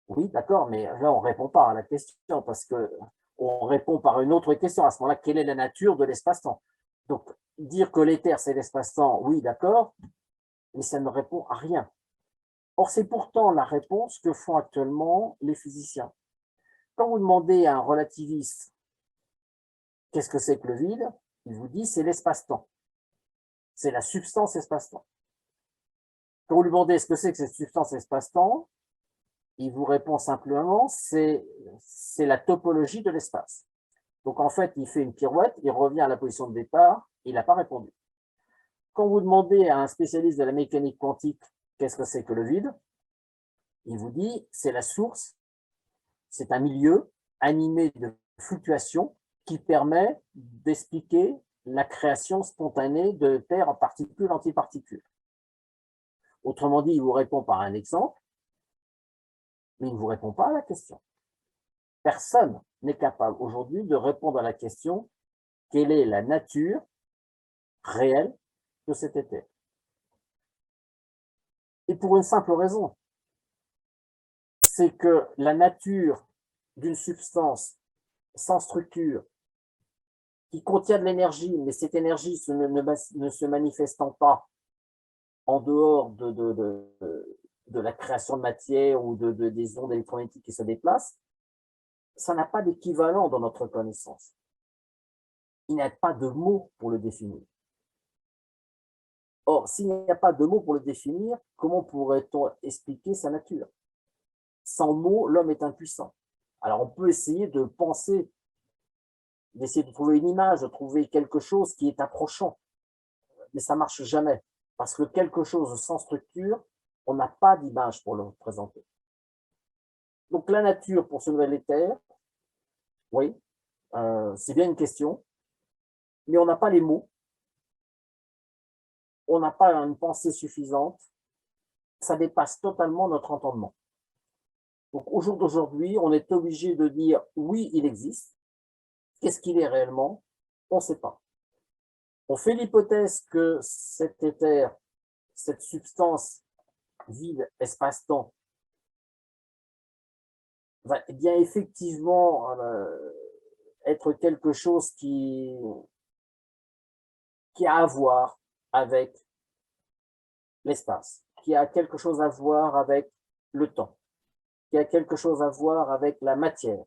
Oui, d'accord, mais là, on ne répond pas à la question parce qu'on répond par une autre question. À ce moment-là, quelle est la nature de l'espace-temps? Donc, dire que l'éther, c'est l'espace-temps, oui, d'accord, mais ça ne répond à rien. Or, c'est pourtant la réponse que font actuellement les physiciens. Quand vous demandez à un relativiste qu'est-ce que c'est que le vide, il vous dit c'est l'espace-temps. C'est la substance espace-temps. Quand vous lui demandez ce que c'est que cette substance espace-temps, il vous répond simplement c'est la topologie de l'espace. Donc en fait, il fait une pirouette, il revient à la position de départ, il n'a pas répondu. Quand vous demandez à un spécialiste de la mécanique quantique qu'est-ce que c'est que le vide, il vous dit c'est la source, c'est un milieu animé de fluctuations qui permet d'expliquer la création spontanée de paires en particules antiparticules. Autrement dit, il vous répond par un exemple, mais il ne vous répond pas à la question. Personne n'est capable aujourd'hui de répondre à la question quelle est la nature réelle de cet éther. Et pour une simple raison, c'est que la nature d'une substance sans structure qui contient de l'énergie, mais cette énergie ne se manifestant pas en dehors de la création de matière ou des ondes électromagnétiques qui se déplacent, ça n'a pas d'équivalent dans notre connaissance. Il n'y a pas de mots pour le définir. Or, s'il n'y a pas de mots pour le définir, comment pourrait-on expliquer sa nature? Sans mots, l'homme est impuissant. Alors, on peut essayer de penser, d'essayer de trouver une image, de trouver quelque chose qui est approchant, mais ça ne marche jamais. Parce que quelque chose sans structure, on n'a pas d'image pour le représenter. Donc, la nature pour ce nouvel éther, oui, c'est bien une question, mais on n'a pas les mots, on n'a pas une pensée suffisante, ça dépasse totalement notre entendement. Donc, au jour d'aujourd'hui, on est obligé de dire oui, il existe. Qu'est-ce qu'il est réellement? On ne sait pas. On fait l'hypothèse que cet éther, cette substance vide, espace-temps, va bien effectivement être quelque chose qui a à voir avec l'espace, qui a quelque chose à voir avec le temps, qui a quelque chose à voir avec la matière.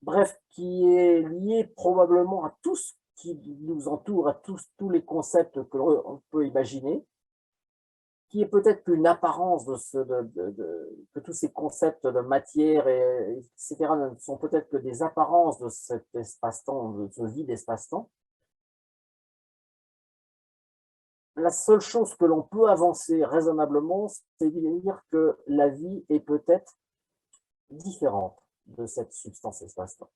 Bref, qui est lié probablement à tout ce qui nous entoure, à tous les concepts que l'on peut imaginer, qui est peut-être qu'une apparence que tous ces concepts de matière, etc., ne sont peut-être que des apparences de cet espace-temps, de ce vide espace-temps. La seule chose que l'on peut avancer raisonnablement, c'est de dire que la vie est peut-être différente de cette substance espace-temps.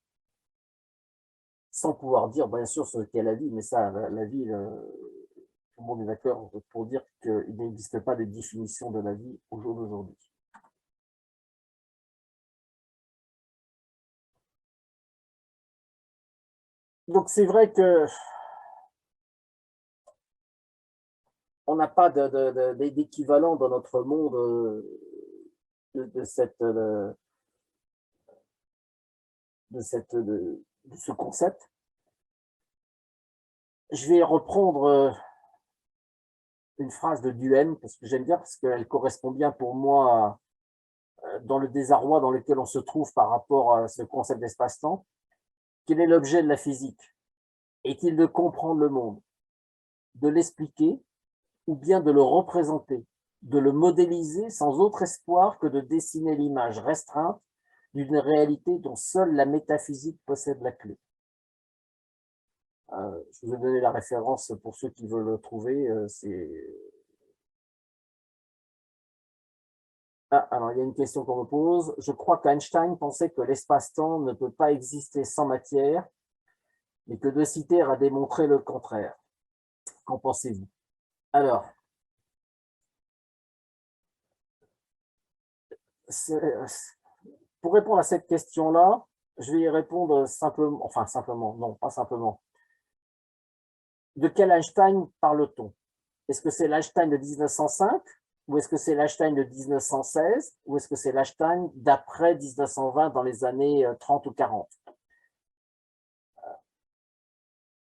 Sans pouvoir dire, bien sûr, ce qu'est la vie, mais ça, la vie, tout le monde est d'accord pour dire qu'il n'existe pas de définition de la vie au jour d'aujourd'hui. Donc c'est vrai que on n'a pas d'équivalent dans notre monde de ce concept. Je vais reprendre une phrase de Duhem, parce que j'aime bien, parce qu'elle correspond bien pour moi dans le désarroi dans lequel on se trouve par rapport à ce concept d'espace-temps. Quel est l'objet de la physique? Est-il de comprendre le monde, de l'expliquer, ou bien de le représenter, de le modéliser sans autre espoir que de dessiner l'image restreinte d'une réalité dont seule la métaphysique possède la clé? Je vous ai donné la référence pour ceux qui veulent le trouver. Alors il y a une question qu'on me pose. Je crois qu'Einstein pensait que l'espace-temps ne peut pas exister sans matière, mais que De Sitter a démontré le contraire. Qu'en pensez-vous? Alors, pour répondre à cette question-là, je vais y répondre simplement, enfin simplement, non, pas simplement. De quel Einstein parle-t-on? Est-ce que c'est l'Einstein de 1905 ou est-ce que c'est l'Einstein de 1916 ou est-ce que c'est l'Einstein d'après 1920 dans les années 30 ou 40?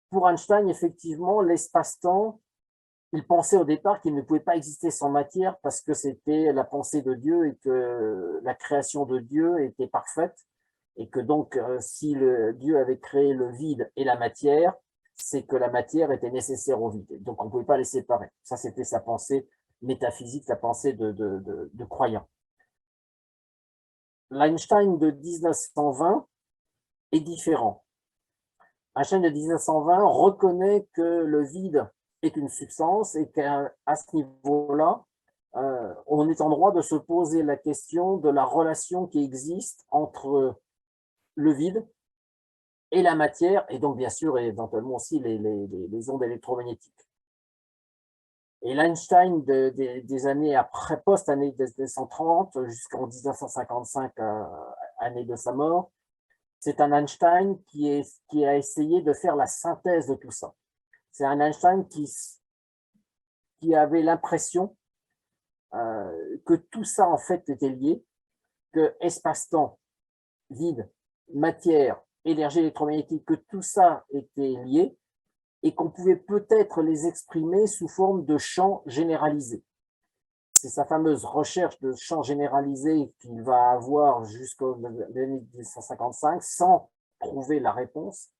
Pour Einstein, effectivement, l'espace-temps, il pensait au départ qu'il ne pouvait pas exister sans matière parce que c'était la pensée de Dieu et que la création de Dieu était parfaite et que donc si Dieu avait créé le vide et la matière, c'est que la matière était nécessaire au vide. Donc on ne pouvait pas les séparer. Ça, c'était sa pensée métaphysique, sa pensée de croyant. L'Einstein de 1920 est différent. Einstein de 1920 reconnaît que le vide est une substance et qu'à ce niveau-là, on est en droit de se poser la question de la relation qui existe entre le vide et la matière, et donc bien sûr, et éventuellement aussi les ondes électromagnétiques. Et l'Einstein des années après, post-année 1930, jusqu'en 1955, année de sa mort, c'est un Einstein qui a essayé de faire la synthèse de tout ça. C'est un Einstein qui avait l'impression que tout ça, en fait, était lié, que espace-temps, vide, matière, énergie électromagnétique, que tout ça était lié et qu'on pouvait peut-être les exprimer sous forme de champs généralisés. C'est sa fameuse recherche de champs généralisés qu'il va avoir jusqu'en 1955 sans trouver la réponse,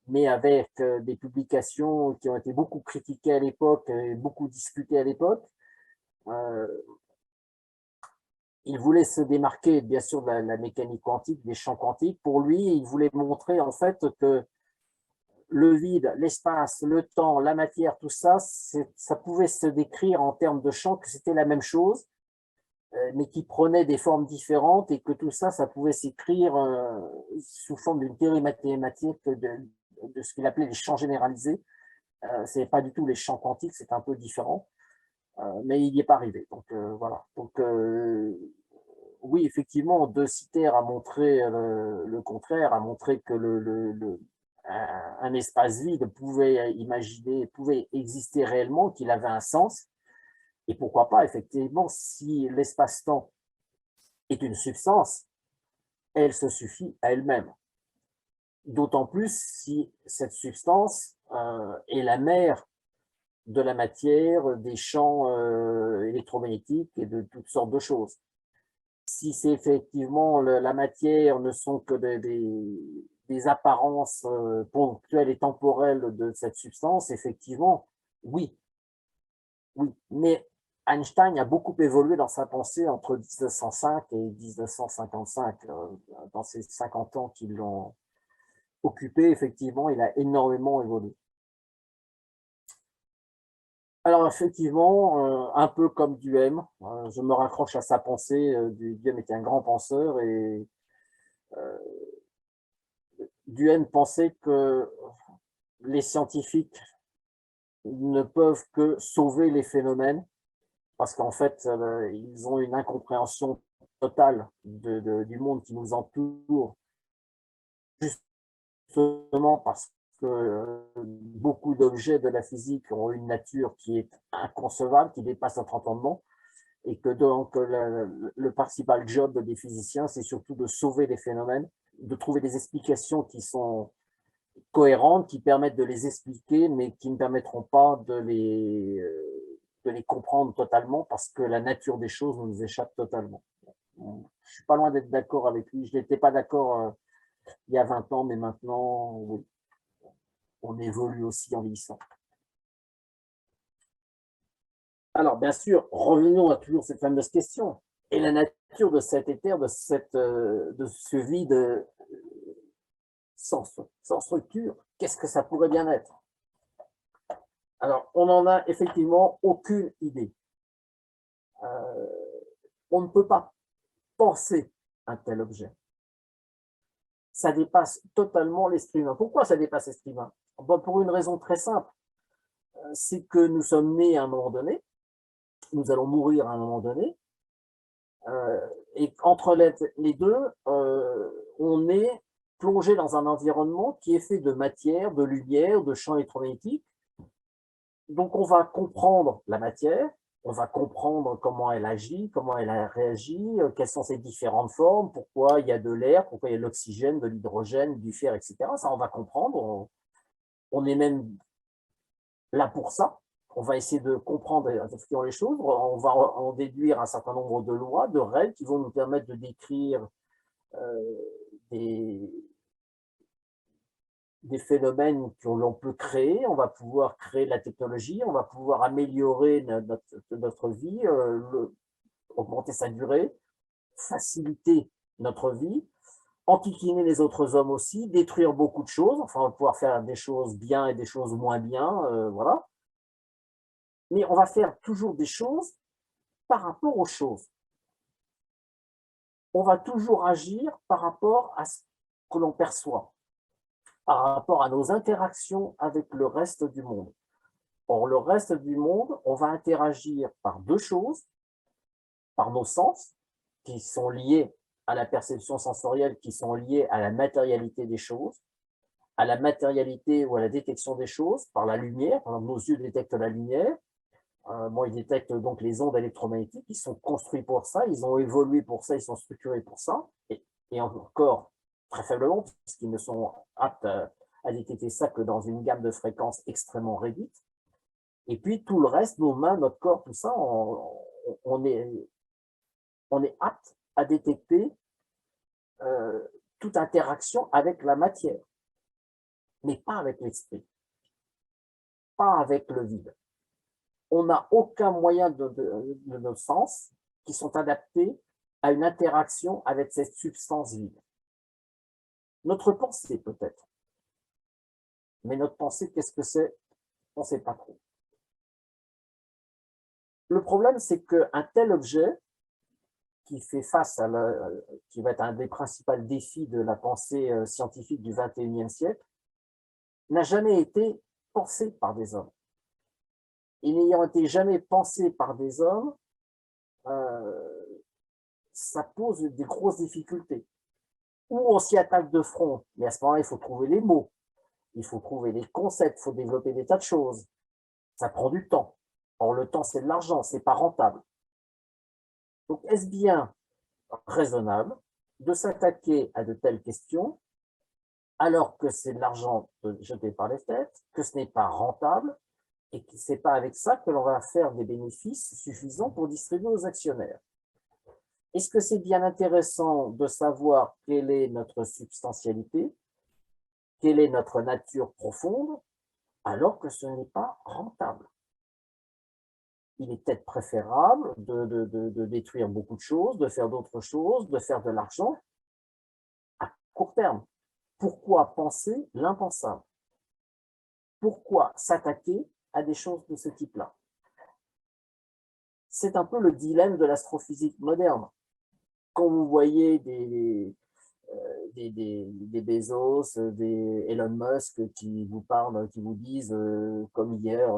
mais avec des publications qui ont été beaucoup critiquées à l'époque et beaucoup discutées à l'époque. Il voulait se démarquer, bien sûr, de la mécanique quantique, des champs quantiques. Pour lui, il voulait montrer en fait que le vide, l'espace, le temps, la matière, tout ça, ça pouvait se décrire en termes de champs, que c'était la même chose, mais qui prenait des formes différentes et que tout ça, ça pouvait s'écrire sous forme d'une théorie mathématique de ce qu'il appelait les champs généralisés. Ce n'est pas du tout les champs quantiques, c'est un peu différent, mais il n'y est pas arrivé. Donc voilà. Donc oui, effectivement, De Sitter a montré le contraire, a montré que un espace vide pouvait imaginer, pouvait exister réellement, qu'il avait un sens. Et pourquoi pas, effectivement, si l'espace-temps est une substance, elle se suffit à elle-même. D'autant plus si cette substance est la mère de la matière, des champs électromagnétiques et de toutes sortes de choses. Si c'est effectivement la matière ne sont que des apparences ponctuelles et temporelles de cette substance, effectivement, oui, oui. Mais Einstein a beaucoup évolué dans sa pensée entre 1905 et 1955. Dans ces 50 ans qui l'ont occupé, effectivement, il a énormément évolué. Alors effectivement, un peu comme Duhem, je me raccroche à sa pensée. Duhem était un grand penseur et Duhem pensait que les scientifiques ne peuvent que sauver les phénomènes parce qu'en fait, ils ont une incompréhension totale du monde qui nous entoure, justement parce que beaucoup d'objets de la physique ont une nature qui est inconcevable, qui dépasse notre entendement, et que donc le principal job des physiciens, c'est surtout de sauver les phénomènes, de trouver des explications qui sont cohérentes, qui permettent de les expliquer, mais qui ne permettront pas de les comprendre totalement, parce que la nature des choses nous échappe totalement. Je ne suis pas loin d'être d'accord avec lui. Je n'étais pas d'accord il y a 20 ans, mais maintenant, oui, on évolue aussi en vieillissant. Alors, bien sûr, revenons à toujours cette fameuse question. Et la nature de cet éther, de ce vide sans structure, qu'est-ce que ça pourrait bien être? Alors, on n'en a effectivement aucune idée. On ne peut pas penser un tel objet. Ça dépasse totalement l'esprit humain. Pourquoi ça dépasse l'esprit humain? Bon, pour une raison très simple, c'est que nous sommes nés à un moment donné, nous allons mourir à un moment donné, et entre les deux, on est plongé dans un environnement qui est fait de matière, de lumière, de champs électromagnétiques. Donc on va comprendre la matière, on va comprendre comment elle agit, comment elle réagit, quelles sont ses différentes formes, pourquoi il y a de l'air, pourquoi il y a de l'oxygène, de l'hydrogène, du fer, etc. Ça, on va comprendre. On est même là pour ça. On va essayer de comprendre effectivement les choses. On va en déduire un certain nombre de lois, de règles qui vont nous permettre de décrire des phénomènes que l'on peut créer. On va pouvoir créer de la technologie, on va pouvoir améliorer notre vie, augmenter sa durée, faciliter notre vie, enquiquiner les autres hommes aussi, détruire beaucoup de choses. Enfin, on va pouvoir faire des choses bien et des choses moins bien, voilà. Mais on va faire toujours des choses par rapport aux choses. On va toujours agir par rapport à ce que l'on perçoit, par rapport à nos interactions avec le reste du monde. Or, le reste du monde, on va interagir par deux choses, par nos sens, qui sont liés à la perception sensorielle, qui sont liés à la matérialité des choses, à la matérialité ou à la détection des choses, par la lumière. Par exemple, nos yeux détectent la lumière. Ils détectent donc les ondes électromagnétiques, ils sont construits pour ça, ils ont évolué pour ça, ils sont structurés pour ça, et encore très faiblement, puisqu'ils ne sont aptes à détecter ça que dans une gamme de fréquences extrêmement réduite. Et puis tout le reste, nos mains, notre corps, tout ça, on est apte à détecter toute interaction avec la matière, mais pas avec l'esprit, pas avec le vide. On n'a aucun moyen de nos sens qui sont adaptés à une interaction avec cette substance vide. Notre pensée peut-être, mais notre pensée, qu'est-ce que c'est? On ne sait pas trop. Le problème, c'est qu'un tel objet qui fait face qui va être un des principaux défis de la pensée scientifique du XXIe siècle, n'a jamais été pensé par des hommes. Et n'ayant été jamais pensé par des hommes, ça pose des grosses difficultés. Ou on s'y attaque de front, mais à ce moment-là, il faut trouver les mots, il faut trouver les concepts, il faut développer des tas de choses. Ça prend du temps. Or, le temps, c'est de l'argent, c'est pas rentable. Donc, est-ce bien raisonnable de s'attaquer à de telles questions alors que c'est de l'argent jeté par les têtes, que ce n'est pas rentable et que ce n'est pas avec ça que l'on va faire des bénéfices suffisants pour distribuer aux actionnaires? Est-ce que c'est bien intéressant de savoir quelle est notre substantialité, quelle est notre nature profonde, alors que ce n'est pas rentable? Il est peut-être préférable de détruire beaucoup de choses, de faire d'autres choses, de faire de l'argent à court terme. Pourquoi penser l'impensable? Pourquoi s'attaquer à des choses de ce type-là? C'est un peu le dilemme de l'astrophysique moderne. Quand vous voyez des Bezos, des Elon Musk qui vous parlent, qui vous disent, comme hier,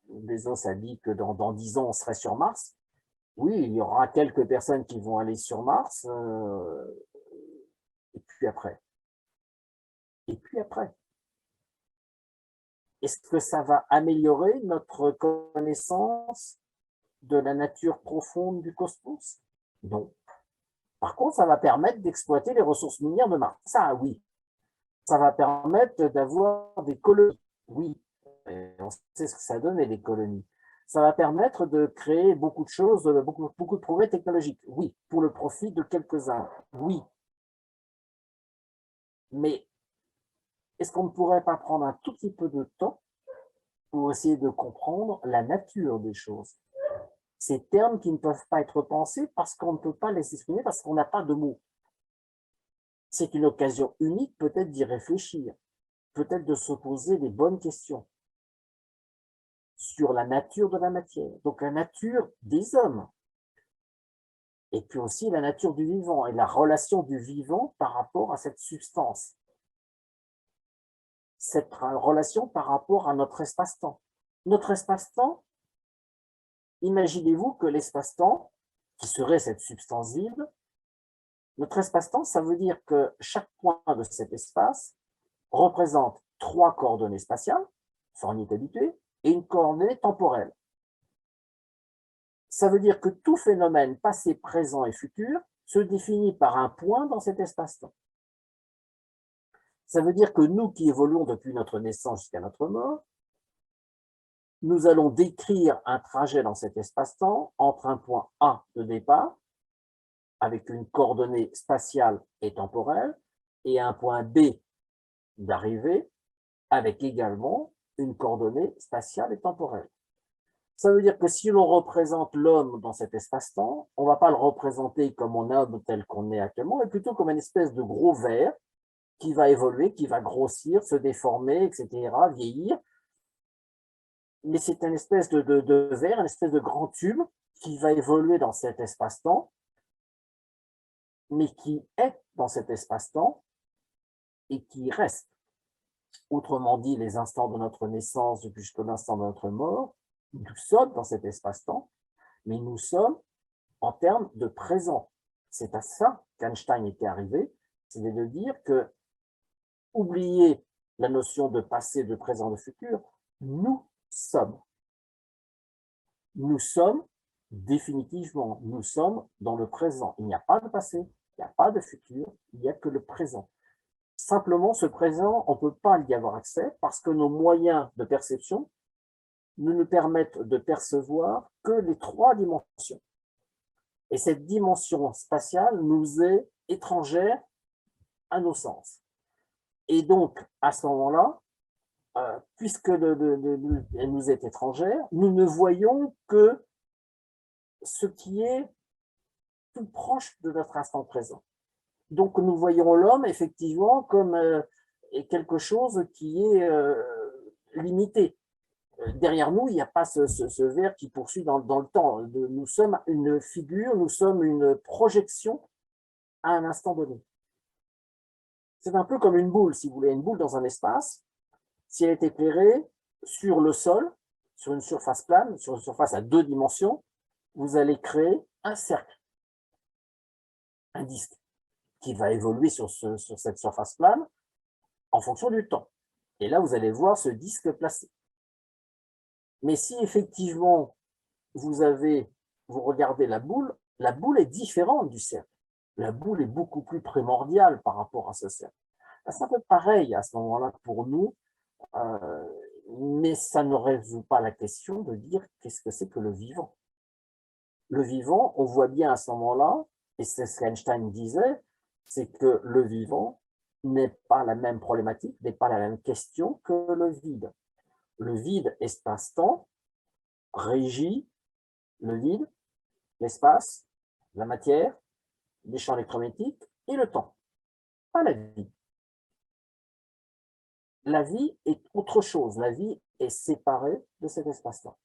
Bezos a dit que dans 10 ans, on serait sur Mars. Oui, il y aura quelques personnes qui vont aller sur Mars, et puis après. Et puis après. Est-ce que ça va améliorer notre connaissance de la nature profonde du cosmos? Non. Par contre, ça va permettre d'exploiter les ressources minières de Mars. Ça, oui. Ça va permettre d'avoir des colonies. Oui. Et on sait ce que ça donne, les colonies. Ça va permettre de créer beaucoup de choses, beaucoup de progrès technologiques. Oui. Pour le profit de quelques-uns. Oui. Mais est-ce qu'on ne pourrait pas prendre un tout petit peu de temps pour essayer de comprendre la nature des choses? Ces termes qui ne peuvent pas être pensés parce qu'on ne peut pas les exprimer, parce qu'on n'a pas de mots. C'est une occasion unique peut-être d'y réfléchir, peut-être de se poser les bonnes questions sur la nature de la matière, donc la nature des hommes, et puis aussi la nature du vivant et la relation du vivant par rapport à cette substance, cette relation par rapport à notre espace-temps. Notre espace-temps, imaginez-vous que l'espace-temps, qui serait cette substance vide, notre espace-temps, ça veut dire que chaque point de cet espace représente 3 coordonnées spatiales, ça on y est habitué, et une coordonnée temporelle. Ça veut dire que tout phénomène passé, présent et futur se définit par un point dans cet espace-temps. Ça veut dire que nous qui évoluons depuis notre naissance jusqu'à notre mort, nous allons décrire un trajet dans cet espace-temps entre un point A de départ, avec une coordonnée spatiale et temporelle, et un point B d'arrivée, avec également une coordonnée spatiale et temporelle. Ça veut dire que si l'on représente l'homme dans cet espace-temps, on ne va pas le représenter comme un homme tel qu'on est actuellement, mais plutôt comme une espèce de gros ver qui va évoluer, qui va grossir, se déformer, etc., vieillir. Mais c'est une espèce de ver, une espèce de grand tube qui va évoluer dans cet espace-temps, mais qui est dans cet espace-temps et qui reste. Autrement dit, les instants de notre naissance jusqu'à l'instant de notre mort, nous sommes dans cet espace-temps, mais nous sommes en termes de présent. C'est à ça qu'Einstein était arrivé, c'est de dire que, oubliez la notion de passé, de présent, de futur, nous sommes. Nous sommes définitivement, nous sommes dans le présent. Il n'y a pas de passé, il n'y a pas de futur, il n'y a que le présent. Simplement, ce présent, on ne peut pas y avoir accès parce que nos moyens de perception ne nous permettent de percevoir que les 3 dimensions. Et cette dimension spatiale nous est étrangère à nos sens. Et donc, à ce moment-là, puisque elle nous est étrangère, nous ne voyons que ce qui est tout proche de notre instant présent. Donc, nous voyons l'homme, effectivement, comme quelque chose qui est limité. Derrière nous, il n'y a pas ce ver qui poursuit dans le temps. Nous sommes une figure, nous sommes une projection à un instant donné. C'est un peu comme une boule, si vous voulez, une boule dans un espace. Si elle est éclairée sur le sol, sur une surface plane, sur une surface à 2 dimensions, vous allez créer un cercle, un disque, qui va évoluer sur cette surface plane en fonction du temps. Et là, vous allez voir ce disque placé. Mais si effectivement, vous regardez la boule est différente du cercle. La boule est beaucoup plus primordiale par rapport à ce cercle. C'est un peu pareil à ce moment-là pour nous, mais ça ne résout pas la question de dire qu'est-ce que c'est que le vivant. Le vivant, on voit bien à ce moment-là, et c'est ce qu'Einstein disait, c'est que le vivant n'est pas la même problématique, n'est pas la même question que le vide. Le vide espace-temps régit le vide, l'espace, la matière, les champs électromagnétiques et le temps, pas la vie. La vie est autre chose, la vie est séparée de cet espace-temps.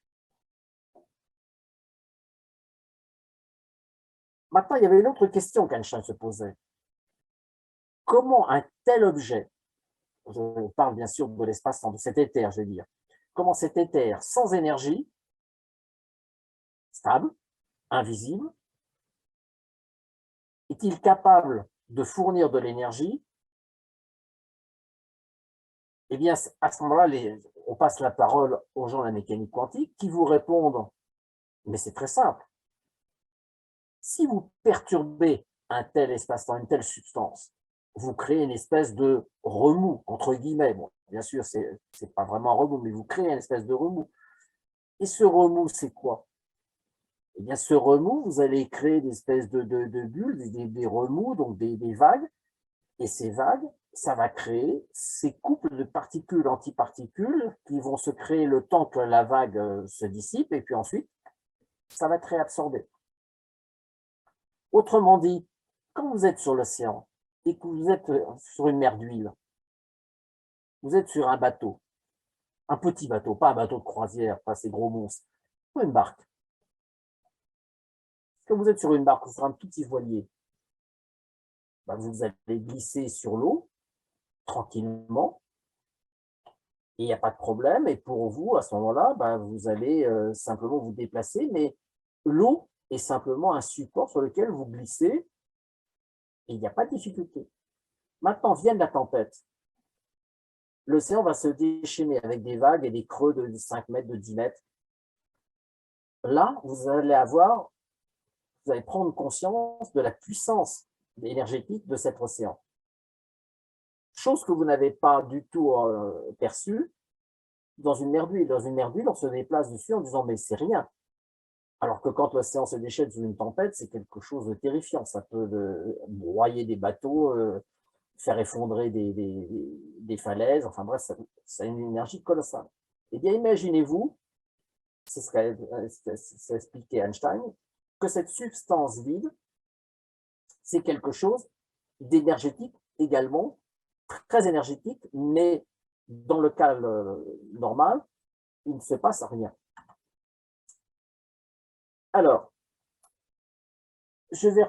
Maintenant, il y avait une autre question qu'Einstein se posait. Comment un tel objet, je parle bien sûr de l'espace-temps, de cet éther, je veux dire, comment cet éther sans énergie, stable, invisible, est-il capable de fournir de l'énergie? Eh bien, à ce moment-là, on passe la parole aux gens de la mécanique quantique qui vous répondent, mais c'est très simple. Si vous perturbez un tel espace-temps, une telle substance, vous créez une espèce de remous, entre guillemets. Bon, bien sûr, ce n'est pas vraiment un remous, mais vous créez une espèce de remous. Et ce remous, c'est quoi? Eh bien, ce remous, vous allez créer des espèces de bulles, des remous, donc des vagues. Et ces vagues, ça va créer ces couples de particules-antiparticules qui vont se créer le temps que la vague se dissipe, et puis ensuite, ça va être réabsorbé. Autrement dit, quand vous êtes sur l'océan et que vous êtes sur une mer d'huile, vous êtes sur un bateau, un petit bateau, pas un bateau de croisière, pas ces gros monstres, une barque. Quand vous êtes sur une barque ou sur un tout petit voilier, ben vous allez glisser sur l'eau tranquillement et il n'y a pas de problème. Et pour vous, à ce moment-là, ben vous allez simplement vous déplacer, mais l'eau est simplement un support sur lequel vous glissez et il n'y a pas de difficulté. Maintenant, vient la tempête. L'océan va se déchaîner avec des vagues et des creux de 5 mètres, de 10 mètres. Là, vous allez prendre conscience de la puissance énergétique de cet océan. Chose que vous n'avez pas du tout perçue dans une mer d'huile. Dans une mer d'huile, on se déplace dessus en disant « mais c'est rien ». Alors que quand l'océan se déchaîne sous une tempête, c'est quelque chose de terrifiant. Ça peut broyer des bateaux, faire effondrer des falaises. Enfin bref, ça a une énergie colossale. Eh bien, imaginez-vous, c'est ce qu'a expliqué Einstein, que cette substance vide, c'est quelque chose d'énergétique également, très énergétique, mais dans le cas normal, il ne se passe rien. Alors, je vais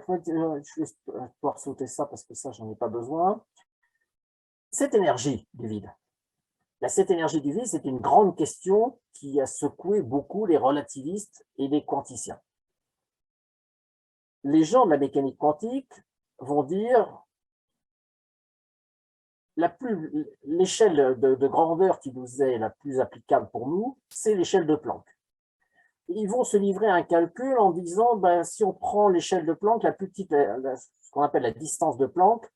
pouvoir sauter ça parce que ça, j'en ai pas besoin. Cette énergie du vide. Cette énergie du vide, c'est une grande question qui a secoué beaucoup les relativistes et les quanticiens. Les gens de la mécanique quantique vont dire l'échelle de grandeur qui nous est la plus applicable pour nous, c'est l'échelle de Planck. Ils vont se livrer à un calcul en disant, ben, si on prend l'échelle de Planck, la plus petite, ce qu'on appelle la distance de Planck,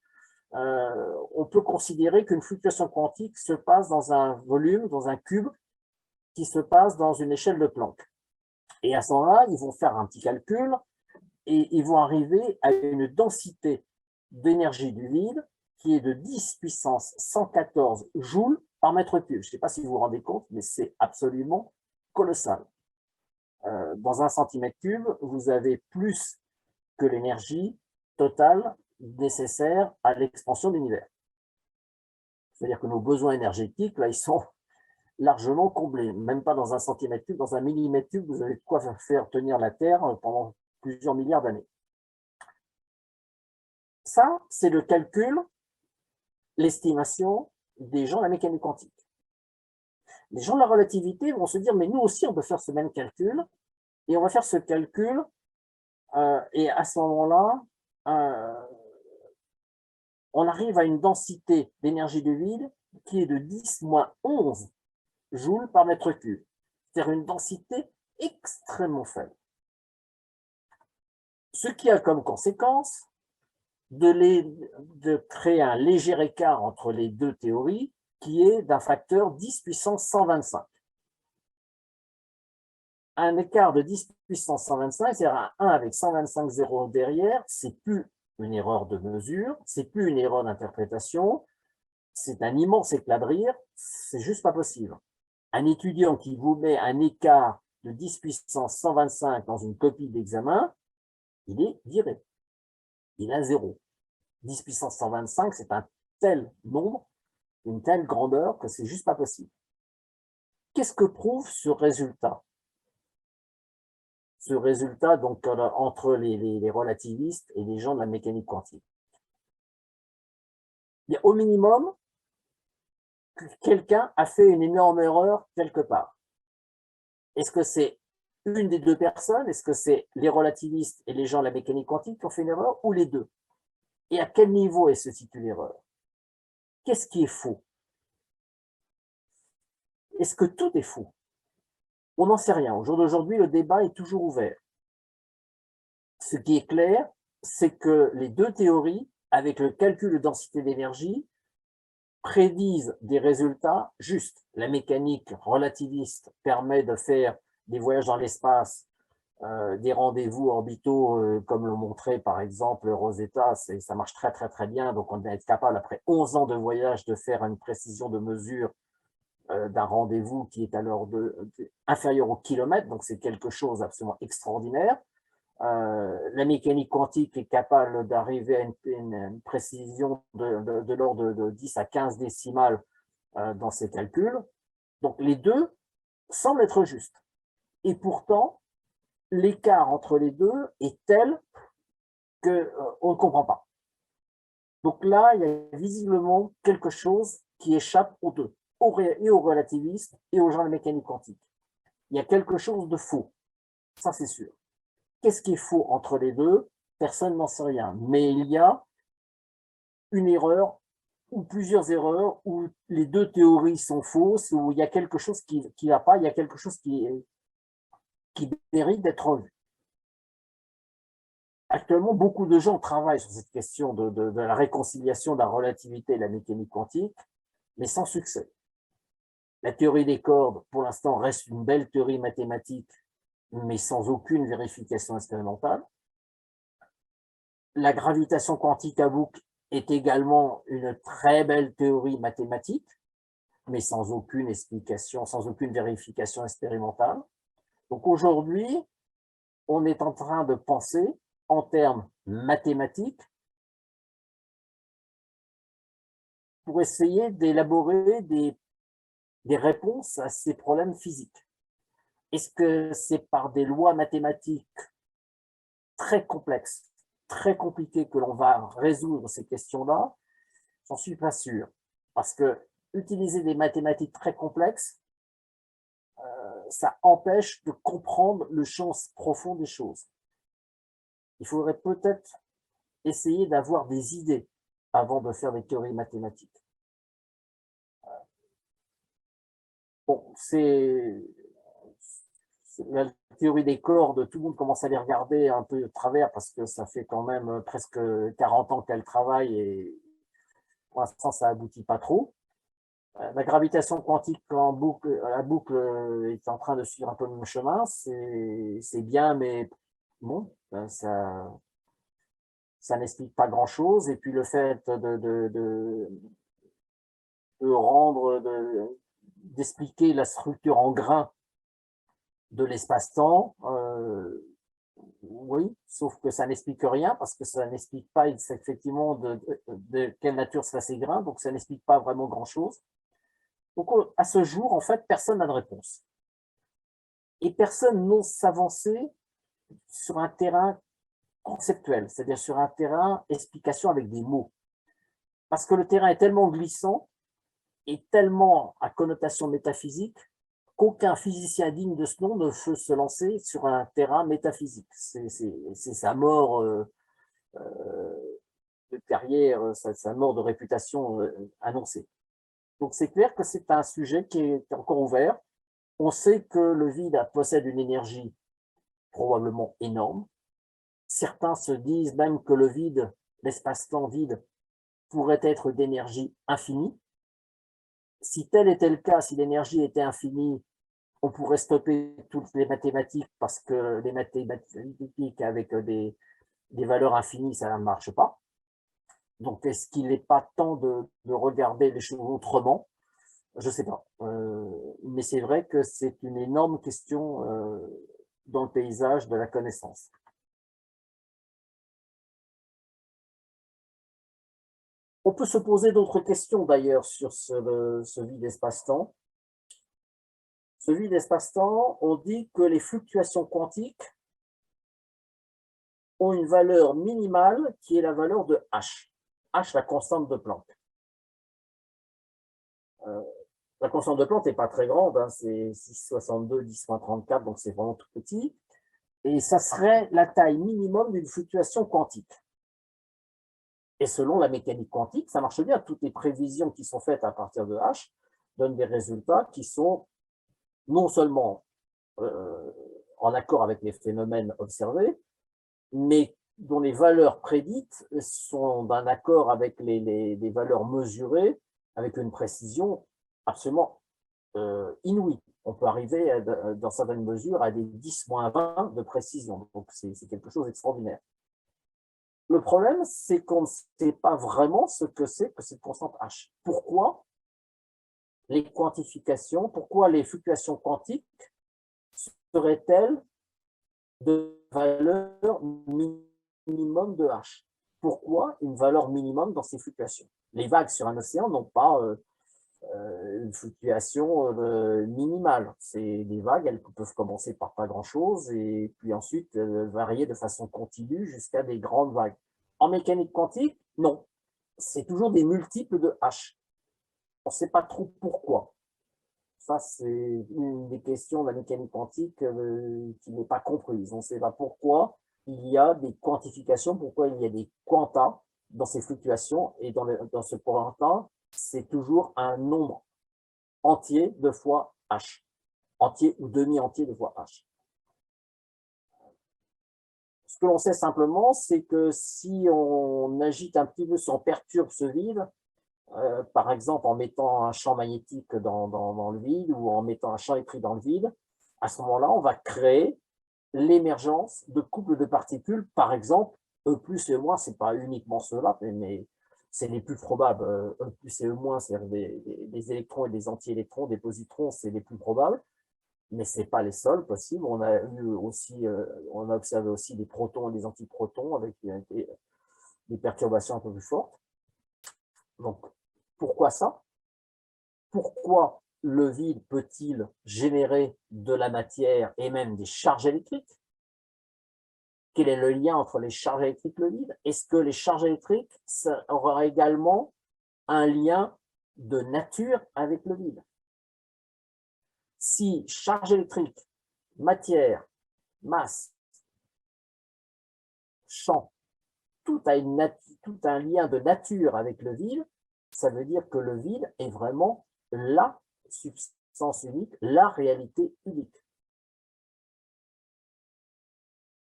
on peut considérer qu'une fluctuation quantique se passe dans un volume, dans un cube, qui se passe dans une échelle de Planck. Et à ce moment-là, ils vont faire un petit calcul et ils vont arriver à une densité d'énergie du vide qui est de 10 puissance 114 joules par mètre cube. Je ne sais pas si vous vous rendez compte, mais c'est absolument colossal. Dans un centimètre cube, vous avez plus que l'énergie totale nécessaire à l'expansion de l'univers. C'est-à-dire que nos besoins énergétiques, là, ils sont largement comblés. Même pas dans un centimètre cube, dans un millimètre cube, vous avez de quoi faire tenir la Terre pendant plusieurs milliards d'années. Ça, c'est le calcul, l'estimation des gens de la mécanique quantique. Les gens de la relativité vont se dire, mais nous aussi, on peut faire ce même calcul, et on va faire ce calcul, et à ce moment-là, on arrive à une densité d'énergie de vide qui est de 10-11 joules par mètre cube. C'est-à-dire une densité extrêmement faible. Ce qui a comme conséquence de créer un léger écart entre les deux théories qui est d'un facteur 10 puissance 125. Un écart de 10 puissance 125, c'est-à-dire un 1 avec 125 zéros derrière, c'est plus une erreur de mesure, c'est plus une erreur d'interprétation, c'est un immense éclat de rire, c'est juste pas possible. Un étudiant qui vous met un écart de 10 puissance 125 dans une copie d'examen, il est viré. Il a 0. 10 puissance 125, c'est un tel nombre, une telle grandeur que c'est juste pas possible. Qu'est-ce que prouve ce résultat? Ce résultat donc entre les relativistes et les gens de la mécanique quantique. Il y a au minimum quelqu'un a fait une énorme erreur quelque part. Est-ce que c'est une des deux personnes? Est-ce que c'est les relativistes et les gens de la mécanique quantique qui ont fait une erreur, ou les deux? Et à quel niveau se situe l'erreur? Qu'est-ce qui est faux? est-ce que tout est faux? On n'en sait rien. Au jour d'aujourd'hui, le débat est toujours ouvert. Ce qui est clair, c'est que les deux théories, avec le calcul de densité d'énergie, prédisent des résultats justes. La mécanique relativiste permet de faire des voyages dans l'espace, des rendez-vous orbitaux, comme le montrait par exemple Rosetta, ça marche très très très bien. Donc on est capable, après 11 ans de voyage, de faire une précision de mesure d'un rendez-vous qui est alors inférieur au kilomètre. Donc c'est quelque chose d'absolument extraordinaire. La mécanique quantique est capable d'arriver à une précision de l'ordre de 10 à 15 décimales dans ses calculs. Donc les deux semblent être justes. Et pourtant, l'écart entre les deux est tel qu'on ne comprend pas. Donc là, il y a visiblement quelque chose qui échappe aux deux, et aux relativistes et aux gens de la mécanique quantique. Il y a quelque chose de faux, ça c'est sûr. Qu'est-ce qui est faux entre les deux? Personne n'en sait rien. Mais il y a une erreur ou plusieurs erreurs où les deux théories sont fausses, où il y a quelque chose qui ne va pas, il y a quelque chose qui mérite d'être revu. Actuellement, beaucoup de gens travaillent sur cette question de la réconciliation de la relativité et de la mécanique quantique, mais sans succès. La théorie des cordes, pour l'instant, reste une belle théorie mathématique, mais sans aucune vérification expérimentale. La gravitation quantique à boucle est également une très belle théorie mathématique, mais sans aucune explication, sans aucune vérification expérimentale. Donc aujourd'hui, on est en train de penser en termes mathématiques pour essayer d'élaborer des réponses à ces problèmes physiques. Est-ce que c'est par des lois mathématiques très complexes, très compliquées que l'on va résoudre ces questions-là? J'en suis pas sûr. Parce que utiliser des mathématiques très complexes, ça empêche de comprendre le champ profond des choses. Il faudrait peut-être essayer d'avoir des idées avant de faire des théories mathématiques. Bon, la théorie des cordes, tout le monde commence à les regarder un peu de travers parce que ça fait quand même presque 40 ans qu'elle travaille et pour l'instant, ça aboutit pas trop. La gravitation quantique la boucle est en train de suivre un peu le même chemin. C'est bien, mais bon, ça n'explique pas grand-chose. Et puis le fait d'expliquer la structure en grains de l'espace-temps, oui, sauf que ça n'explique rien parce que ça n'explique pas effectivement de quelle nature seraient ces grains, donc ça n'explique pas vraiment grand-chose. Donc à ce jour, en fait, personne n'a de réponse. Et personne n'ose s'avancer sur un terrain conceptuel, c'est-à-dire sur un terrain explication avec des mots. Parce que le terrain est tellement glissant et tellement à connotation métaphysique qu'aucun physicien digne de ce nom ne veut se lancer sur un terrain métaphysique. C'est sa mort de carrière, sa mort de réputation annoncée. Donc c'est clair que c'est un sujet qui est encore ouvert. On sait que le vide possède une énergie probablement énorme. Certains se disent même que le vide, l'espace-temps vide, pourrait être d'énergie infinie. Si tel était le cas, si l'énergie était infinie, on pourrait stopper toutes les mathématiques parce que les mathématiques avec des valeurs infinies, ça ne marche pas. Donc, est-ce qu'il n'est pas temps de regarder les choses autrement? Je ne sais pas. Mais c'est vrai que c'est une énorme question dans le paysage de la connaissance. On peut se poser d'autres questions d'ailleurs sur ce vide espace-temps. Ce vide espace-temps, on dit que les fluctuations quantiques ont une valeur minimale qui est la valeur de H. H, la constante de Planck. La constante de Planck n'est pas très grande, hein, c'est 6,62, 10-34, donc c'est vraiment tout petit. Et ça serait la taille minimum d'une fluctuation quantique. Et selon la mécanique quantique, ça marche bien. Toutes les prévisions qui sont faites à partir de H donnent des résultats qui sont non seulement en accord avec les phénomènes observés, mais dont les valeurs prédites sont d'un accord avec les valeurs mesurées, avec une précision absolument inouïe. On peut arriver, dans certaines mesures, à des 10-20 de précision. Donc, c'est quelque chose d'extraordinaire. Le problème, c'est qu'on ne sait pas vraiment ce que c'est que cette constante H. Pourquoi les quantifications, pourquoi les fluctuations quantiques seraient-elles de valeur minimum de H? Pourquoi une valeur minimum dans ces fluctuations? Les vagues sur un océan n'ont pas une fluctuation minimale. Les vagues, elles peuvent commencer par pas grand-chose et puis ensuite varier de façon continue jusqu'à des grandes vagues. En mécanique quantique, non. C'est toujours des multiples de H. On ne sait pas trop pourquoi. Ça, c'est une des questions de la mécanique quantique qui n'est pas comprise. On ne sait pas pourquoi il y a des quantifications, pourquoi il y a des quantas dans ces fluctuations. Et dans ce quanta, c'est toujours un nombre entier de fois H. Entier ou demi-entier de fois H. Ce que l'on sait simplement, c'est que si on agite un petit peu, si on perturbe ce vide, par exemple en mettant un champ magnétique dans le vide ou en mettant un champ électrique dans le vide, à ce moment-là, on va créer l'émergence de couples de particules, par exemple, E plus et E moins, ce n'est pas uniquement ceux-là, mais c'est les plus probables. E plus et E moins, c'est-à-dire des électrons et des anti-électrons, des positrons, c'est les plus probables, mais ce n'est pas les seuls possibles. On a observé aussi des protons et des antiprotons avec des perturbations un peu plus fortes. Donc, pourquoi ça? Pourquoi le vide peut-il générer de la matière et même des charges électriques? Quel est le lien entre les charges électriques et le vide? Est-ce que les charges électriques auraient également un lien de nature avec le vide? Si charge électrique, matière, masse, champ, tout a un lien de nature avec le vide, ça veut dire que le vide est vraiment la substance unique, la réalité unique.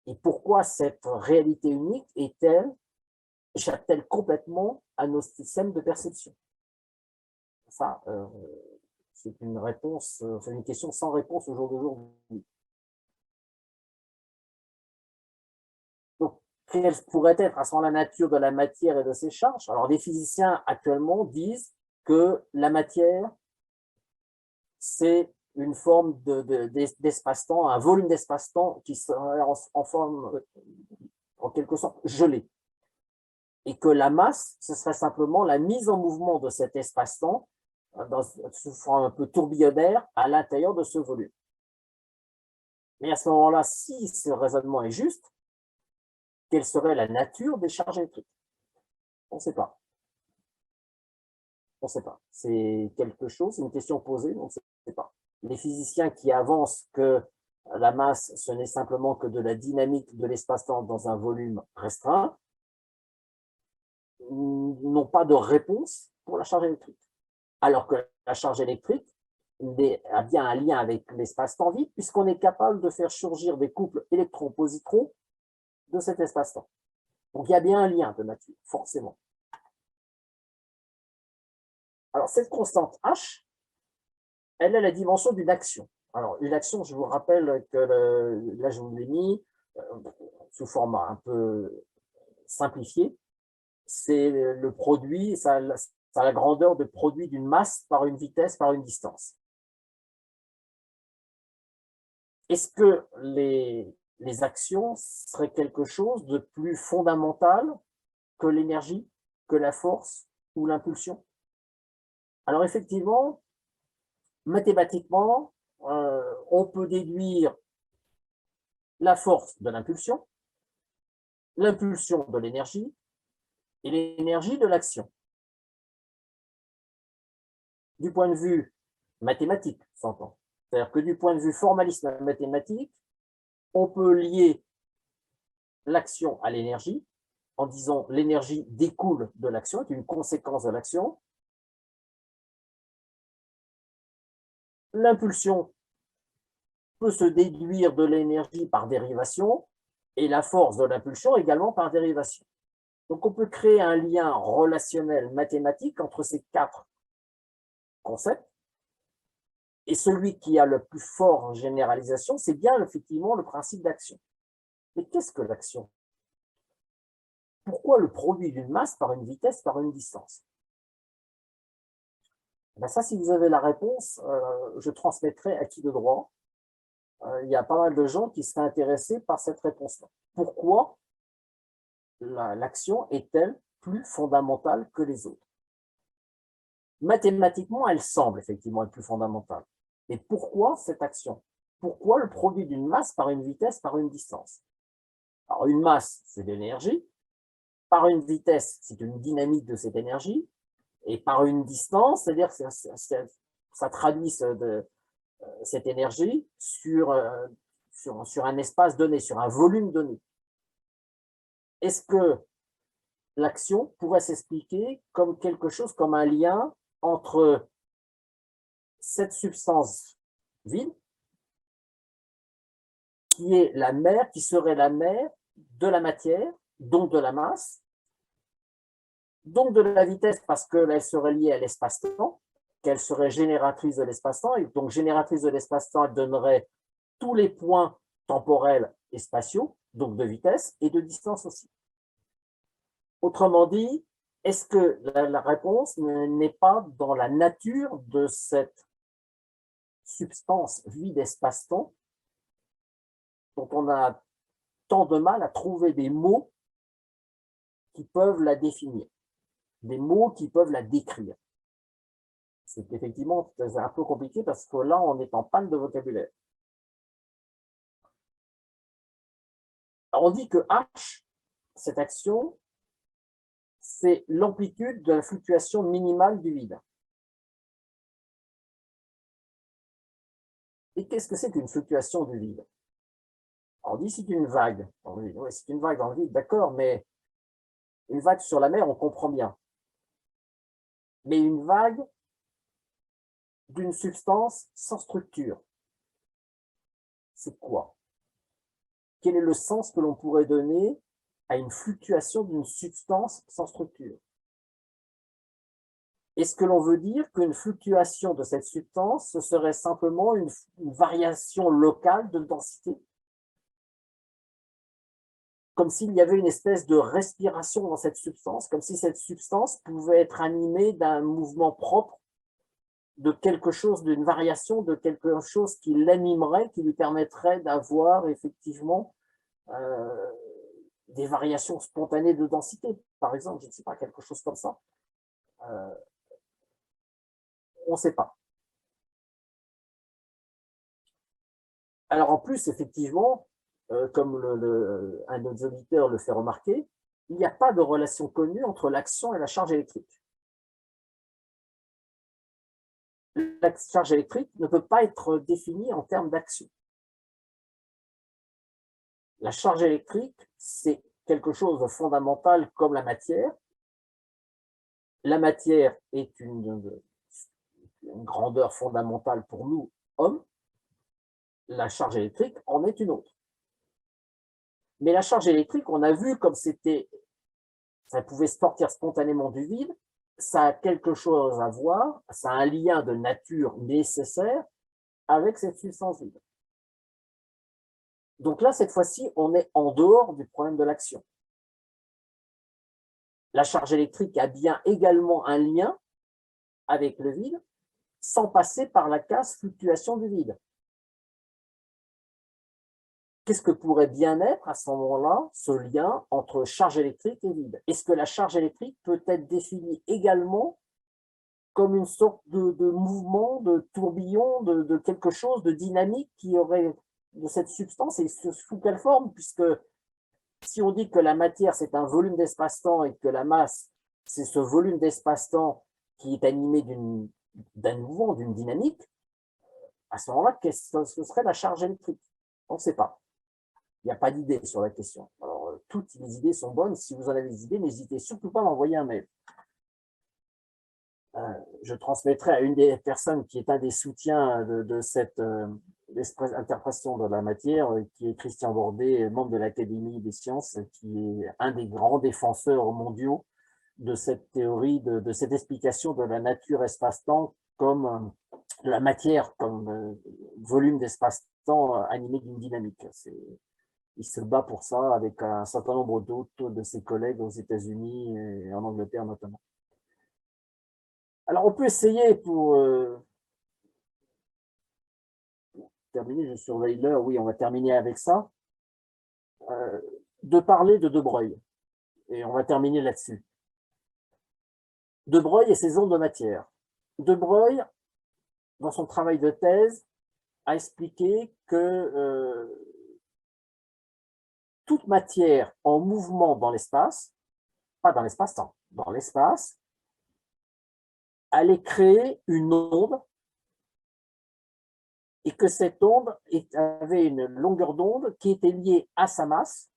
Et pourquoi cette réalité unique échappe-t-elle complètement à nos systèmes de perception? Ça, c'est une réponse, c'est une question sans réponse au jour d'aujourd'hui. Donc, quelle pourrait être à ce moment la nature de la matière et de ses charges? Alors, des physiciens actuellement disent que la matière, c'est une forme d'espace-temps, un volume d'espace-temps qui serait en forme, en quelque sorte, gelé. Et que la masse, ce serait simplement la mise en mouvement de cet espace-temps sous forme un peu tourbillonnaire à l'intérieur de ce volume. Mais à ce moment-là, si ce raisonnement est juste, quelle serait la nature des charges électriques? On ne sait pas. On ne sait pas. C'est quelque chose, c'est une question posée, on ne sait pas. Les physiciens qui avancent que la masse, ce n'est simplement que de la dynamique de l'espace-temps dans un volume restreint, n'ont pas de réponse pour la charge électrique. Alors que la charge électrique a bien un lien avec l'espace-temps vide, puisqu'on est capable de faire surgir des couples électrons-positrons de cet espace-temps. Donc il y a bien un lien de nature, forcément. Alors cette constante H, elle a la dimension d'une action. Alors une action, je vous rappelle que là je vous l'ai mis sous format un peu simplifié, c'est le produit, ça a la grandeur de produit d'une masse par une vitesse par une distance. Est-ce que les actions seraient quelque chose de plus fondamental que l'énergie, que la force ou l'impulsion? Alors effectivement, mathématiquement, on peut déduire la force de l'impulsion de l'énergie et l'énergie de l'action. Du point de vue mathématique, s'entend. C'est-à-dire que du point de vue formalisme mathématique, on peut lier l'action à l'énergie en disant l'énergie découle de l'action, est une conséquence de l'action. L'impulsion peut se déduire de l'énergie par dérivation et la force de l'impulsion également par dérivation. Donc, on peut créer un lien relationnel mathématique entre ces 4 concepts. Et celui qui a le plus fort en généralisation, c'est bien effectivement le principe d'action. Mais qu'est-ce que l'action? Pourquoi le produit d'une masse par une vitesse par une distance? Ben ça, si vous avez la réponse, je transmettrai à qui de droit. Il y a pas mal de gens qui seraient intéressés par cette réponse-là. Pourquoi l'action est-elle plus fondamentale que les autres? Mathématiquement, elle semble effectivement être plus fondamentale. Mais pourquoi cette action? Pourquoi le produit d'une masse par une vitesse par une distance? Alors, une masse, c'est de l'énergie. Par une vitesse, c'est une dynamique de cette énergie. Et par une distance, c'est-à-dire que ça traduit cette énergie sur un espace donné, sur un volume donné. Est-ce que l'action pourrait s'expliquer comme quelque chose, comme un lien entre cette substance vide, qui est la mère, qui serait la mère de la matière, donc de la masse, donc de la vitesse parce qu'elle serait liée à l'espace-temps, qu'elle serait génératrice de l'espace-temps, et donc génératrice de l'espace-temps, elle donnerait tous les points temporels et spatiaux, donc de vitesse et de distance aussi. Autrement dit, est-ce que la réponse n'est pas dans la nature de cette substance vide espace-temps dont on a tant de mal à trouver des mots qui peuvent la définir, des mots qui peuvent la décrire? C'est effectivement un peu compliqué parce que là, on est en panne de vocabulaire. Alors, on dit que H, cette action, c'est l'amplitude de la fluctuation minimale du vide. Et qu'est-ce que c'est qu'une fluctuation du vide? Alors, on dit c'est une vague. Oui, c'est une vague dans le vide, d'accord, mais une vague sur la mer, on comprend bien. Mais une vague d'une substance sans structure, c'est quoi? Quel est le sens que l'on pourrait donner à une fluctuation d'une substance sans structure? Est-ce que l'on veut dire qu'une fluctuation de cette substance, ce serait simplement une variation locale de densité? Comme s'il y avait une espèce de respiration dans cette substance, comme si cette substance pouvait être animée d'un mouvement propre, de quelque chose, d'une variation, de quelque chose qui l'animerait, qui lui permettrait d'avoir effectivement des variations spontanées de densité, par exemple, je ne sais pas, quelque chose comme ça. On ne sait pas. Alors en plus, effectivement, comme un de nos auditeurs le fait remarquer, il n'y a pas de relation connue entre l'action et la charge électrique. La charge électrique ne peut pas être définie en termes d'action. La charge électrique, c'est quelque chose de fondamental comme la matière. La matière est une grandeur fondamentale pour nous, hommes. La charge électrique en est une autre. Mais la charge électrique, on a vu comme ça pouvait sortir spontanément du vide, ça a quelque chose à voir, ça a un lien de nature nécessaire avec cette substance vide. Donc là, cette fois-ci, on est en dehors du problème de l'action. La charge électrique a bien également un lien avec le vide, sans passer par la case fluctuation du vide. Qu'est-ce que pourrait bien être à ce moment-là ce lien entre charge électrique et vide? Est-ce que la charge électrique peut être définie également comme une sorte de mouvement, de tourbillon, de quelque chose de dynamique qui aurait de cette substance, et sous quelle forme? Puisque si on dit que la matière, c'est un volume d'espace-temps et que la masse, c'est ce volume d'espace-temps qui est animé d'un mouvement, d'une dynamique, à ce moment-là, qu'est-ce que ce serait la charge électrique? On ne sait pas. Il n'y a pas d'idée sur la question. Alors, toutes les idées sont bonnes. Si vous en avez des idées, n'hésitez surtout pas à m'envoyer un mail. Je transmettrai à une des personnes qui est un des soutiens de cette interprétation de la matière, qui est Christian Bordet, membre de l'Académie des sciences, qui est un des grands défenseurs mondiaux de cette théorie, de cette explication de la nature espace-temps comme de la matière comme volume d'espace-temps animé d'une dynamique. Il se bat pour ça avec un certain nombre d'autres de ses collègues aux États-Unis et en Angleterre notamment. Alors on peut essayer pour terminer, je surveille l'heure, oui, on va terminer avec ça, de parler de De Broglie. Et on va terminer là-dessus. De Broglie et ses ondes de matière. De Broglie, dans son travail de thèse, a expliqué que toute matière en mouvement dans l'espace, pas dans l'espace-temps, dans l'espace, allait créer une onde et que cette onde avait une longueur d'onde qui était liée à sa masse,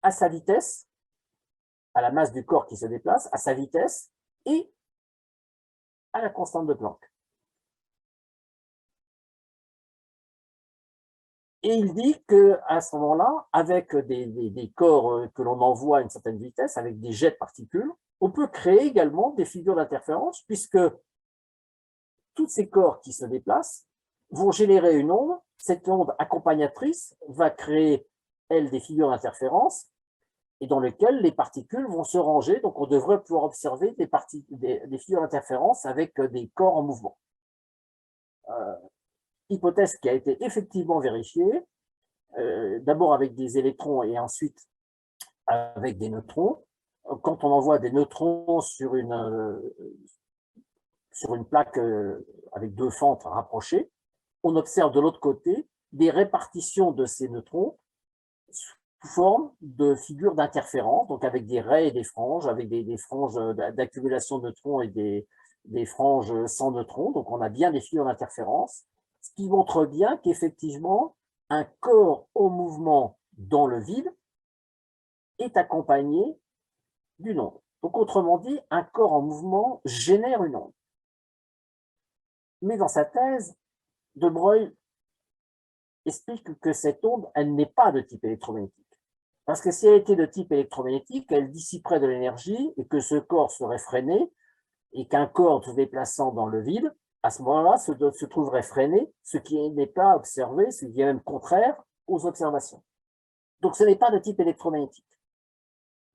à sa vitesse, à la masse du corps qui se déplace, à sa vitesse et à la constante de Planck. Et il dit qu'à ce moment-là, avec des corps que l'on envoie à une certaine vitesse, avec des jets de particules, on peut créer également des figures d'interférence, puisque tous ces corps qui se déplacent vont générer une onde. Cette onde accompagnatrice va créer, elle, des figures d'interférence, et dans lesquelles les particules vont se ranger. Donc, on devrait pouvoir observer des figures d'interférence avec des corps en mouvement. Hypothèse qui a été effectivement vérifiée, d'abord avec des électrons et ensuite avec des neutrons. Quand on envoie des neutrons sur une plaque avec deux fentes rapprochées, on observe de l'autre côté des répartitions de ces neutrons sous forme de figures d'interférence, donc avec des raies et des franges, avec des franges d'accumulation de neutrons et des franges sans neutrons. Donc on a bien des figures d'interférence, ce qui montre bien qu'effectivement, un corps au mouvement dans le vide est accompagné d'une onde. Donc autrement dit, un corps en mouvement génère une onde. Mais dans sa thèse, De Broglie explique que cette onde, elle n'est pas de type électromagnétique. Parce que si elle était de type électromagnétique, elle dissiperait de l'énergie et que ce corps serait freiné et qu'un corps se déplaçant dans le vide, à ce moment-là, se trouverait freiné, ce qui n'est pas observé, ce qui est même contraire aux observations. Donc ce n'est pas de type électromagnétique.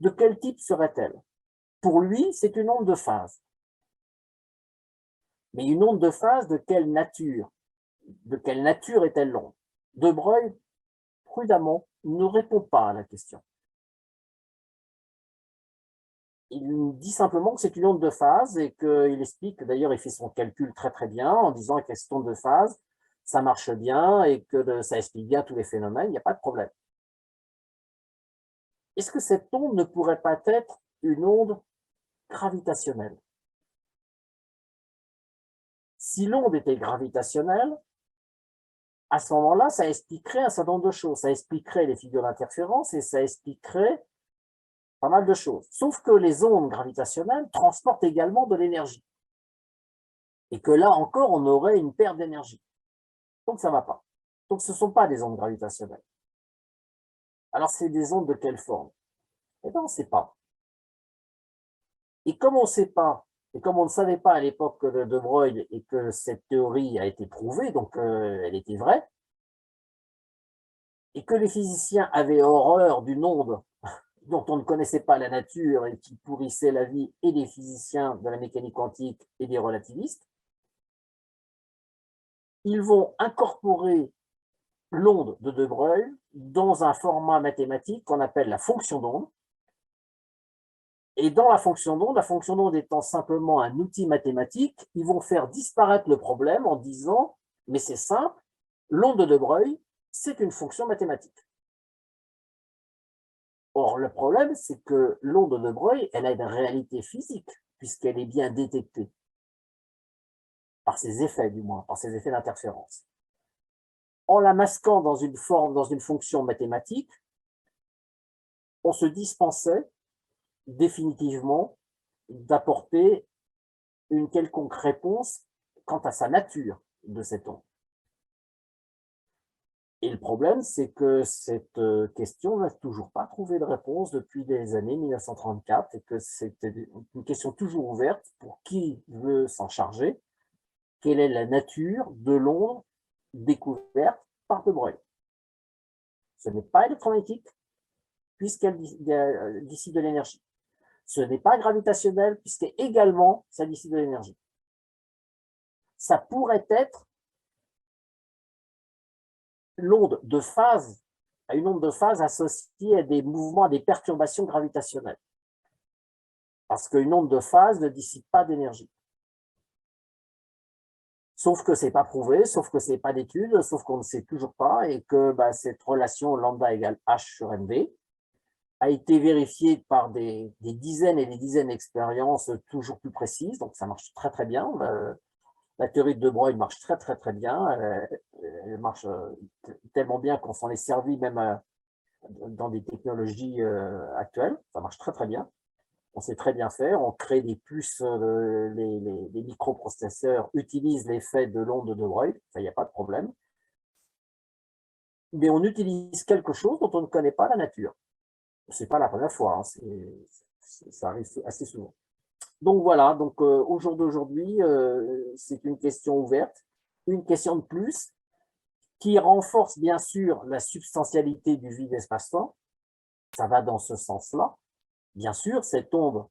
De quel type serait-elle? Pour lui, c'est une onde de phase. Mais une onde de phase, de quelle nature? De quelle nature est-elle l'onde? De Broglie, prudemment, ne répond pas à la question. Il dit simplement que c'est une onde de phase et qu'il explique, d'ailleurs il fait son calcul très très bien en disant que cette onde de phase, ça marche bien et que ça explique bien tous les phénomènes, il n'y a pas de problème. Est-ce que cette onde ne pourrait pas être une onde gravitationnelle? Si l'onde était gravitationnelle, à ce moment-là, ça expliquerait un certain nombre de choses. Ça expliquerait les figures d'interférence et ça expliquerait pas mal de choses. Sauf que les ondes gravitationnelles transportent également de l'énergie. Et que là encore, on aurait une perte d'énergie. Donc ça ne va pas. Donc ce ne sont pas des ondes gravitationnelles. Alors c'est des ondes de quelle forme? Eh bien, on ne sait pas. Et comme on ne sait pas, et comme on ne savait pas à l'époque de De Broglie et que cette théorie a été prouvée, donc elle était vraie, et que les physiciens avaient horreur d'une onde dont on ne connaissait pas la nature et qui pourrissait la vie et des physiciens de la mécanique quantique et des relativistes, ils vont incorporer l'onde de De Broglie dans un format mathématique qu'on appelle la fonction d'onde. Et dans la fonction d'onde étant simplement un outil mathématique, ils vont faire disparaître le problème en disant « mais c'est simple, l'onde de De Broglie, c'est une fonction mathématique ». Or, le problème, c'est que l'onde de De Broglie, elle a une réalité physique, puisqu'elle est bien détectée, par ses effets du moins, par ses effets d'interférence. En la masquant dans une forme, dans une fonction mathématique, on se dispensait définitivement d'apporter une quelconque réponse quant à sa nature de cette onde. Et le problème, c'est que cette question n'a toujours pas trouvé de réponse depuis les années 1934 et que c'était une question toujours ouverte pour qui veut s'en charger. Quelle est la nature de l'onde découverte par De Broglie? Ce n'est pas électromagnétique puisqu'elle dissipe de l'énergie. Ce n'est pas gravitationnel puisqu'également ça dissipe de l'énergie. Ça pourrait être l'onde de phase, une onde de phase associée à des mouvements, à des perturbations gravitationnelles. Parce qu'une onde de phase ne dissipe pas d'énergie. Sauf que ce n'est pas prouvé, sauf que ce n'est pas d'études, sauf qu'on ne sait toujours pas et que cette relation lambda égale H sur mv a été vérifiée par des dizaines et des dizaines d'expériences toujours plus précises, donc ça marche très très bien. La théorie de De Broglie marche très très très bien, elle marche tellement bien qu'on s'en est servi même dans des technologies actuelles, ça marche très très bien. On sait très bien faire, on crée des puces, les microprocesseurs utilisent l'effet de l'onde de De Broglie, ça, il n'y a pas de problème. Mais on utilise quelque chose dont on ne connaît pas la nature. Ce n'est pas la première fois, hein, ça arrive assez souvent. Donc voilà, donc, au jour d'aujourd'hui, c'est une question ouverte, une question de plus, qui renforce bien sûr la substantialité du vide espace-temps, ça va dans ce sens-là. Bien sûr, cette onde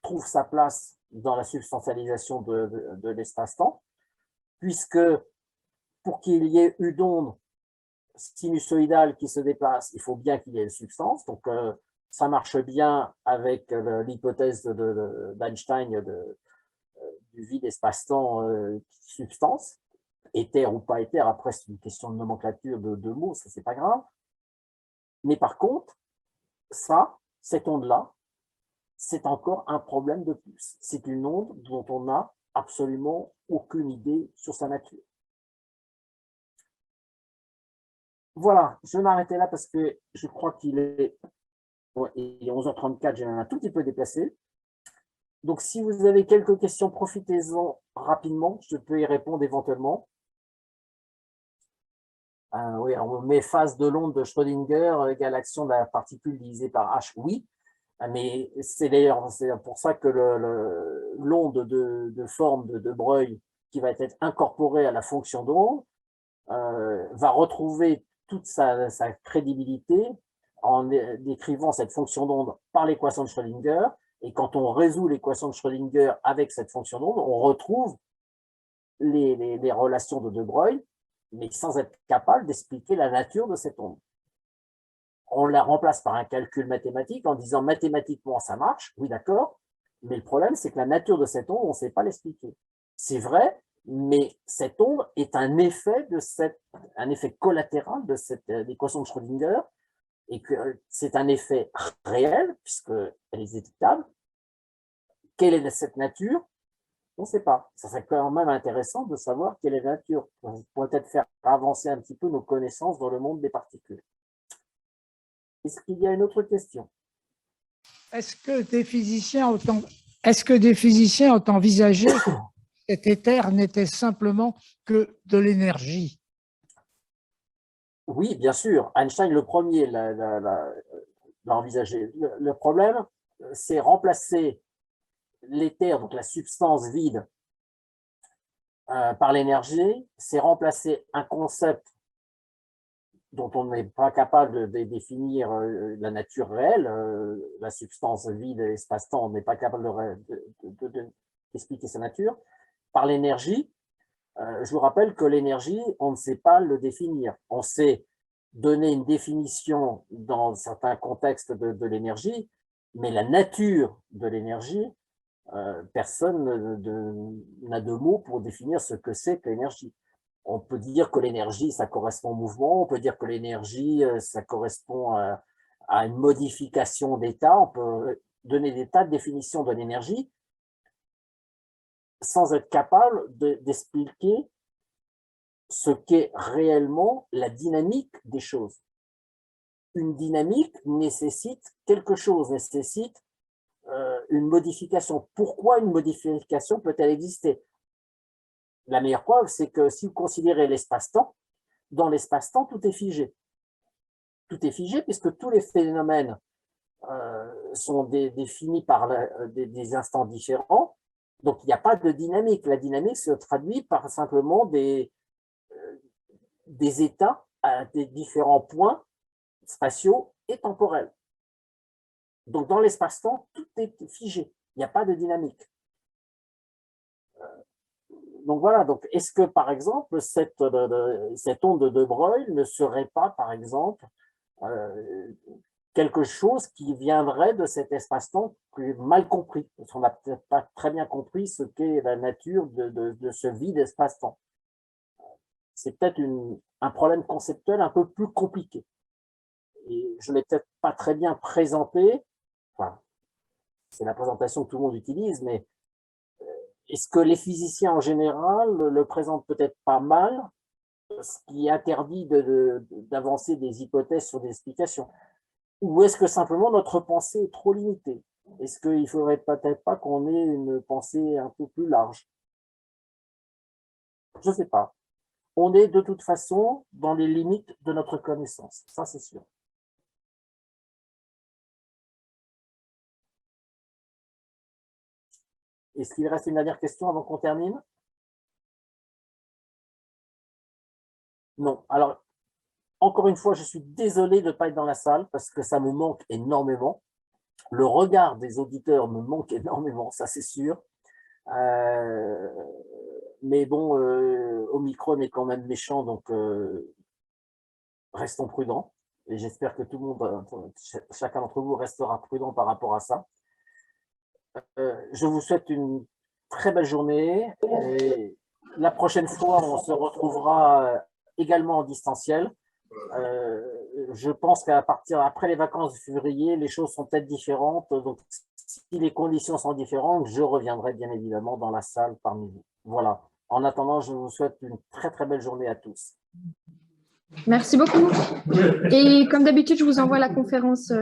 trouve sa place dans la substantialisation de l'espace-temps, puisque pour qu'il y ait une onde sinusoïdale qui se déplace, il faut bien qu'il y ait une substance. Donc, ça marche bien avec l'hypothèse d'Einstein du vide espace-temps substance, éther ou pas éther. Après, c'est une question de nomenclature de mots, ça, c'est pas grave. Mais par contre, cette onde-là, c'est encore un problème de plus. C'est une onde dont on n'a absolument aucune idée sur sa nature. Voilà, je vais m'arrêter là parce que je crois qu'il est 11h34, j'ai même un tout petit peu déplacé. Donc, si vous avez quelques questions, profitez-en rapidement, je peux y répondre éventuellement. Oui, on met phase de l'onde de Schrödinger égale action de la particule divisée par h, oui, mais c'est d'ailleurs pour ça que l'onde de forme de De Broglie qui va être incorporée à la fonction d'onde va retrouver toute sa crédibilité en décrivant cette fonction d'onde par l'équation de Schrödinger. Et quand on résout l'équation de Schrödinger avec cette fonction d'onde, on retrouve les relations de De Broglie, mais sans être capable d'expliquer la nature de cette onde. On la remplace par un calcul mathématique en disant mathématiquement ça marche, oui d'accord, mais le problème c'est que la nature de cette onde, on ne sait pas l'expliquer. C'est vrai, mais cette onde est un effet collatéral de cette équation de Schrödinger, et que c'est un effet réel, puisqu'elle est détectable. Quelle est cette nature? On ne sait pas. Ça serait quand même intéressant de savoir quelle est la nature, pour peut-être faire avancer un petit peu nos connaissances dans le monde des particules. Est-ce qu'il y a une autre question? Est-ce que des physiciens ont envisagé que cet éther n'était simplement que de l'énergie? Oui, bien sûr. Einstein, le premier, l'a envisagé. Le problème, c'est remplacer l'éther, donc la substance vide, par l'énergie. C'est remplacer un concept dont on n'est pas capable de définir la nature réelle, la substance vide et l'espace-temps, on n'est pas capable d'expliquer sa nature, par l'énergie. Je vous rappelle que l'énergie, on ne sait pas le définir. On sait donner une définition dans certains contextes de l'énergie, mais la nature de l'énergie, personne n'a de mots pour définir ce que c'est que l'énergie. On peut dire que l'énergie, ça correspond au mouvement, on peut dire que l'énergie, ça correspond à une modification d'état, on peut donner des tas de définitions de l'énergie sans être capable d'expliquer ce qu'est réellement la dynamique des choses. Une dynamique nécessite quelque chose, nécessite une modification. Pourquoi une modification peut-elle exister? La meilleure preuve, c'est que si vous considérez l'espace-temps, dans l'espace-temps, tout est figé. Tout est figé puisque tous les phénomènes sont définis par des instants différents. Donc, il n'y a pas de dynamique. La dynamique se traduit par simplement des états à des différents points spatiaux et temporels. Donc, dans l'espace-temps, tout est figé. Il n'y a pas de dynamique. Donc, voilà. Donc, est-ce que, par exemple, cette onde de Broglie ne serait pas, par exemple, quelque chose qui viendrait de cet espace-temps mal compris, parce qu'on n'a peut-être pas très bien compris ce qu'est la nature de ce vide espace-temps. C'est peut-être un problème conceptuel un peu plus compliqué. Et je ne l'ai peut-être pas très bien présenté, enfin, c'est la présentation que tout le monde utilise, mais est-ce que les physiciens en général le présentent peut-être pas mal, ce qui interdit d'avancer des hypothèses sur des explications? Ou est-ce que simplement notre pensée est trop limitée? Est-ce qu'il ne faudrait peut-être pas qu'on ait une pensée un peu plus large? Je ne sais pas. On est de toute façon dans les limites de notre connaissance, ça c'est sûr. Est-ce qu'il reste une dernière question avant qu'on termine? Non. Alors, encore une fois, je suis désolé de ne pas être dans la salle parce que ça me manque énormément. Le regard des auditeurs me manque énormément, ça c'est sûr. Mais bon, Omicron est quand même méchant, donc restons prudents. Et j'espère que tout le monde, chacun d'entre vous restera prudent par rapport à ça. Je vous souhaite une très belle journée. Et la prochaine fois, on se retrouvera également en distanciel. Je pense qu'à partir après les vacances de février, les choses sont peut-être différentes. Donc, si les conditions sont différentes, je reviendrai bien évidemment dans la salle parmi vous. Voilà. En attendant, je vous souhaite une très très belle journée à tous. Merci beaucoup. Et comme d'habitude, je vous envoie la conférence